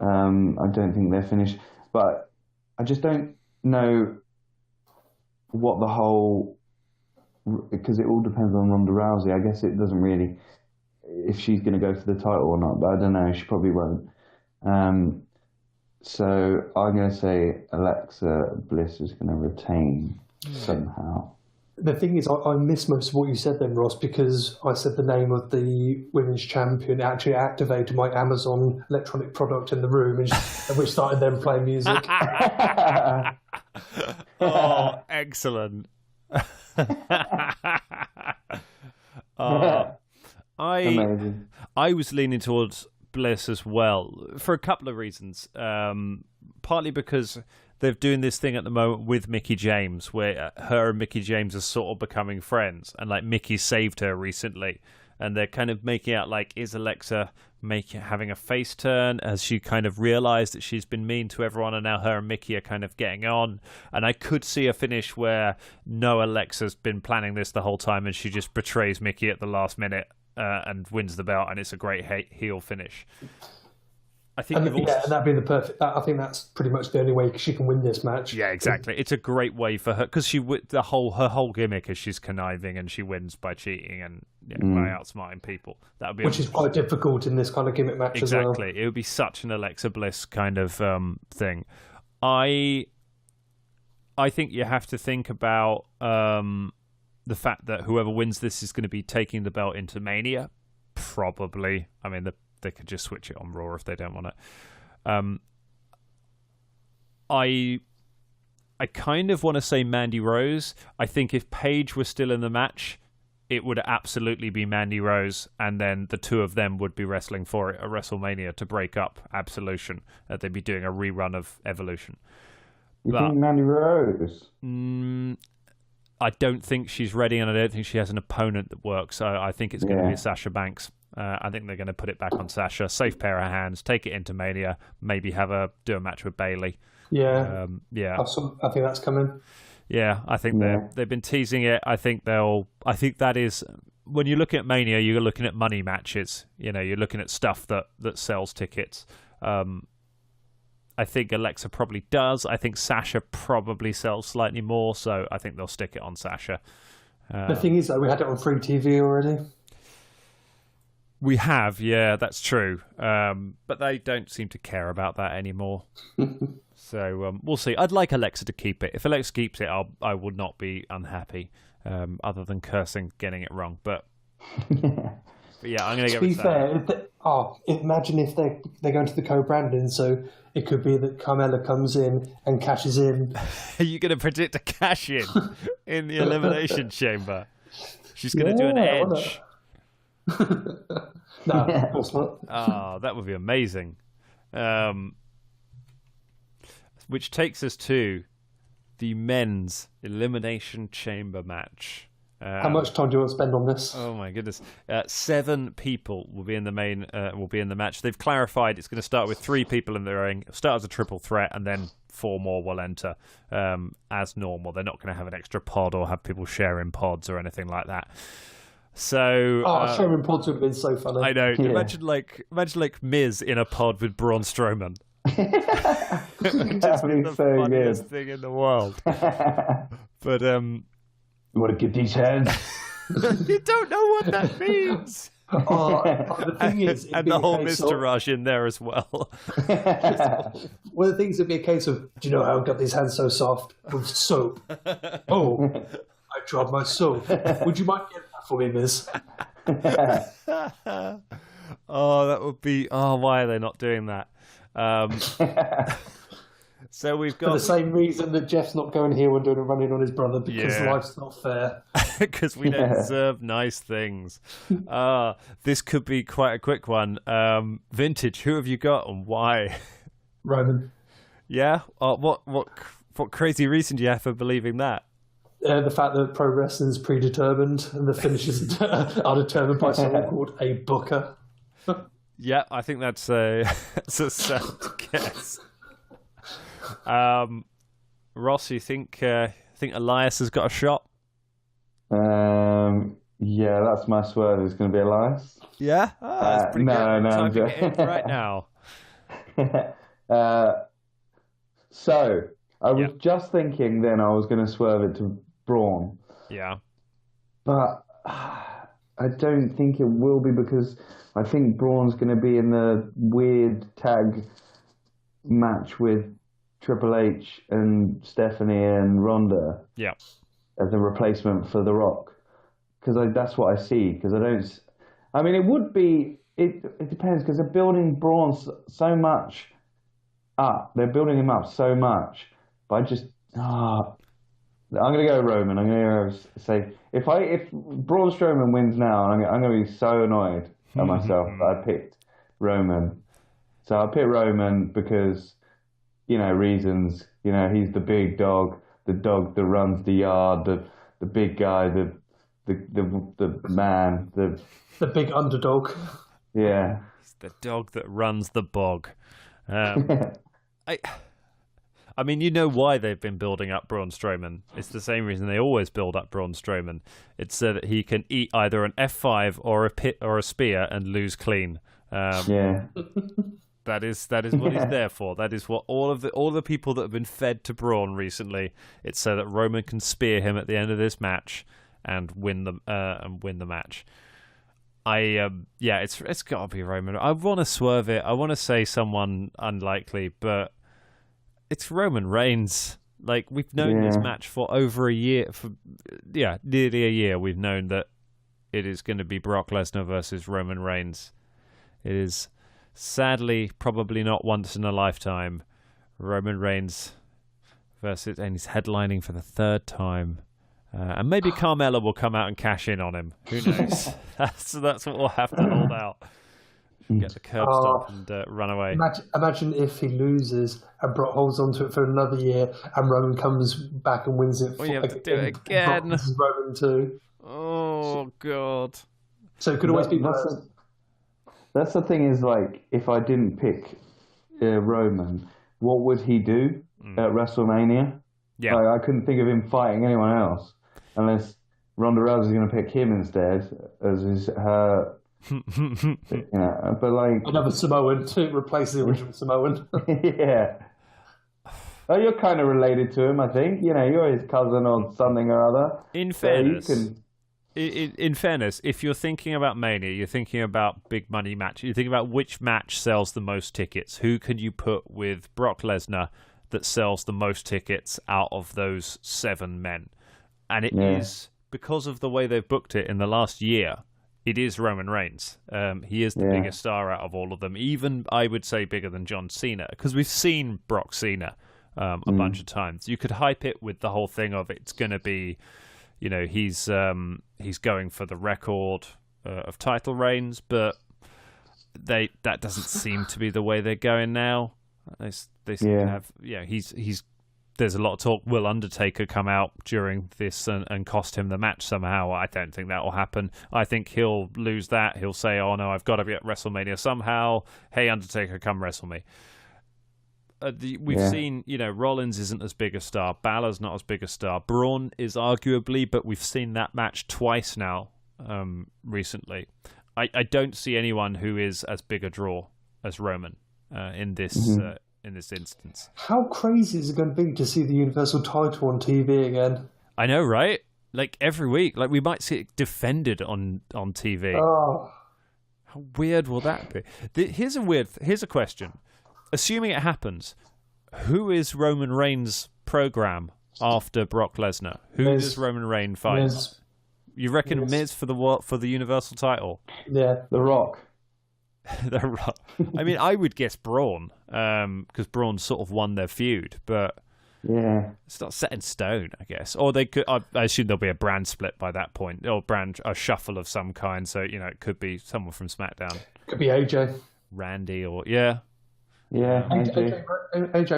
I don't think they're finished, but I just don't know what the whole, because it all depends on Ronda Rousey. I guess it doesn't really, if she's going to go for the title or not, but I don't know. She probably won't. So I'm going to say Alexa Bliss is going to retain somehow. The thing is, I missed most of what you said then, Ross, because I said the name of the women's champion. It actually activated my Amazon electronic product in the room, and we started then playing music. Oh, excellent. Amazing. I was leaning towards Bliss as well for a couple of reasons. Partly because they're doing this thing at the moment with Mickie James, where her and Mickie James are sort of becoming friends, and Mickie saved her recently, and they're kind of making out is Alexa having a face turn as she kind of realised that she's been mean to everyone, and now her and Mickie are kind of getting on. And I could see a finish where no, Alexa's been planning this the whole time, and she just betrays Mickie at the last minute and wins the belt, and it's a great heel finish. I think, and that'd be the perfect. I think that's pretty much the only way she can win this match. Yeah, exactly. It's a great way for her because her whole gimmick is she's conniving and she wins by cheating and by outsmarting people. That would be which is quite difficult in this kind of gimmick match as well. Exactly, it would be such an Alexa Bliss kind of thing. I think you have to think about the fact that whoever wins this is going to be taking the belt into Mania. Probably. I mean, they could just switch it on Raw if they don't want it. I kind of want to say Mandy Rose. I think if Paige was still in the match, it would absolutely be Mandy Rose, and then the two of them would be wrestling for it at WrestleMania to break up Absolution. They'd be doing a rerun of Evolution. You But think Mandy Rose? I don't think she's ready, and I don't think she has an opponent that works. So I think it's going to be Sasha Banks. I think they're going to put it back on Sasha. Safe pair of hands. Take it into Mania. Maybe do a match with Bayley. Yeah. Yeah. I think that's coming. Yeah, I think they've been teasing it. I think that is, when you're looking at Mania, you're looking at money matches. You're looking at stuff that sells tickets. I think Alexa probably does. I think Sasha probably sells slightly more, so I think they'll stick it on Sasha. The thing is, though, we had it on free TV already. We have, yeah, that's true. But they don't seem to care about that anymore. So we'll see. I'd like Alexa to keep it. If Alexa keeps it, I would not be unhappy, other than cursing getting it wrong. But yeah, I'm going to go with that. To be fair, imagine if they're going to the co-branding, so it could be that Carmella comes in and cashes in. Are you going to predict a cash in the Elimination Chamber? She's going to do an edge. No, of course not. Oh, that would be amazing. Which takes us to the men's Elimination Chamber match. How much time do you want to spend on this? Oh my goodness! 7 people will be in the match. They've clarified it's going to start with 3 people in the ring. It'll start as a triple threat, and then 4 more will enter as normal. They're not going to have an extra pod or have people sharing pods or anything like that. So, sharing pods would have been so funny. I know. Yeah. Imagine like Miz in a pod with Braun Strowman. That would be the so funniest good. thing in the world. But You want to give these hands? you don't know what that means. The thing is, and the whole Mr. Rush in there as well. One of the things would be a case of, do you know how I got these hands so soft? With soap. Oh, I dropped my soap. Would you mind getting that for me, Miz? Oh, that would be. Oh, why are they not doing that? So we've got For the same reason that Jeff's not going here and doing a run-in on his brother, because life's not fair. Because we don't deserve nice things. This could be quite a quick one. Vintage, who have you got and why? Roman. Yeah? What crazy reason do you have for believing that? The fact that pro wrestling is predetermined and the finishes are determined by someone called a booker. Yeah, I think that's a sound guess. Ross, you think Elias has got a shot? Yeah, that's my swerve. It's going to be Elias. Yeah, that's pretty good. I'm typing it in right now. So I was just thinking then I was going to swerve it to Braun. Yeah, but I don't think it will be, because I think Braun's going to be in the weird tag match with Triple H and Stephanie and Ronda. Yeah, as a replacement for The Rock, because that's what I see. Because I mean, it would be. It depends, because they're building Braun so much up. They're building him up so much. But I just I'm going to go Roman. I'm going to say if Braun Strowman wins now, I'm going to be so annoyed at myself that I picked Roman. So I picked Roman because, reasons. He's the big dog, the dog that runs the yard, the big guy, the man, the big underdog. Yeah. He's the dog that runs the bog. I mean, you know why they've been building up Braun Strowman. It's the same reason they always build up Braun Strowman. It's so that he can eat either an F5 or a pit or a spear and lose clean. Yeah. That is what he's there for. That is what all the people that have been fed to Braun recently. It's so that Roman can spear him at the end of this match and win the match. It's got to be Roman. I want to swerve it. I want to say someone unlikely, but it's Roman Reigns. Like, we've known this match for over a year. Nearly a year. We've known that it is going to be Brock Lesnar versus Roman Reigns. It is sadly probably not once in a lifetime. Roman Reigns versus, and he's headlining for the 3rd time. And maybe Carmella will come out and cash in on him. Who knows? That's what we'll have to hold out. get the curb stop and run away. Imagine if he loses and Brock holds onto it for another year and Roman comes back and wins it. Well, you have to do it again. Brock versus Roman too. Oh, God. So it could always be worse. That's the thing is, like, if I didn't pick Roman, what would he do at WrestleMania? Yeah. Like, I couldn't think of him fighting anyone else unless Ronda Rousey's going to pick him instead as her. But like another Samoan to replace the original Samoan. Yeah. Oh, you're kind of related to him, I think. You're his cousin or something or other. In fairness, in fairness, if you're thinking about Mania, you're thinking about big money match. You're thinking about which match sells the most tickets. Who could you put with Brock Lesnar that sells the most tickets out of those 7 men? And it is because of the way they've booked it in the last year. It is Roman Reigns. He is the biggest star out of all of them. Even, I would say, bigger than John Cena. Because we've seen Brock Cena a bunch of times. You could hype it with the whole thing of it's going to be, he's going for the record of title reigns. But that doesn't seem to be the way they're going now. They seem to have... he's there's a lot of talk. Will Undertaker come out during this and cost him the match somehow? I don't think that will happen. I think he'll lose that. He'll say, oh no, I've got to be at WrestleMania somehow. Hey, Undertaker, come wrestle me. We've seen, Rollins isn't as big a star. Balor's not as big a star. Braun is arguably, but we've seen that match twice now recently. I don't see anyone who is as big a draw as Roman in this instance. How crazy is it going to be to see the Universal title on TV again? I know, right? Like every week, like we might see it defended on TV. Oh, how weird will that be? Here's a question. Assuming it happens, who is Roman Reigns' program after Brock Lesnar? Who does Roman Reigns fight? You reckon Miz for the Universal title? Yeah, The Rock. The Rock. I mean, I would guess Braun, because Braun sort of won their feud, but it's not set in stone, I guess. Or they could. I assume there'll be a brand split by that point, or a shuffle of some kind. So it could be someone from SmackDown. Could be AJ, Randy, or AJ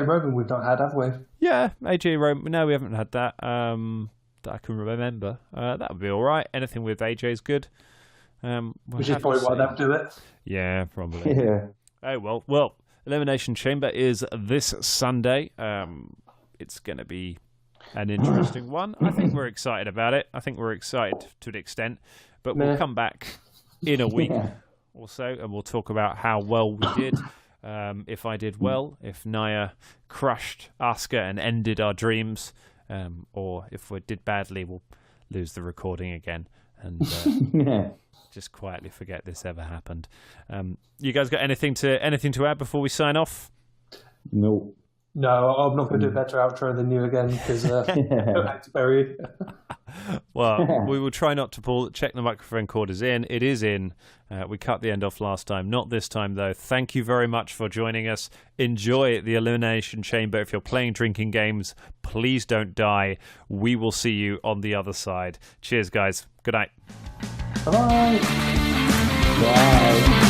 Roman. We've not had, have we? Yeah, AJ Roman. No, we haven't had that. That I can remember. That would be all right. Anything with AJ is good. Which is probably why they'll do it. Yeah, probably. Yeah. Oh, well, Elimination Chamber is this Sunday. It's going to be an interesting one. I think we're excited about it. I think we're excited to an extent. But we'll come back in a week or so, and we'll talk about how well we did. If I did well, if Nia crushed Asuka and ended our dreams, or if we did badly, we'll lose the recording again. And... just quietly forget this ever happened. You guys got anything to add before we sign off? Nope. No, I'm not going to do a better outro than you again because it's buried. Well, we will try not to check the microphone cord is in. It is in. We cut the end off last time. Not this time, though. Thank you very much for joining us. Enjoy the Elimination Chamber. If you're playing drinking games, please don't die. We will see you on the other side. Cheers, guys. Good night. Bye. Bye.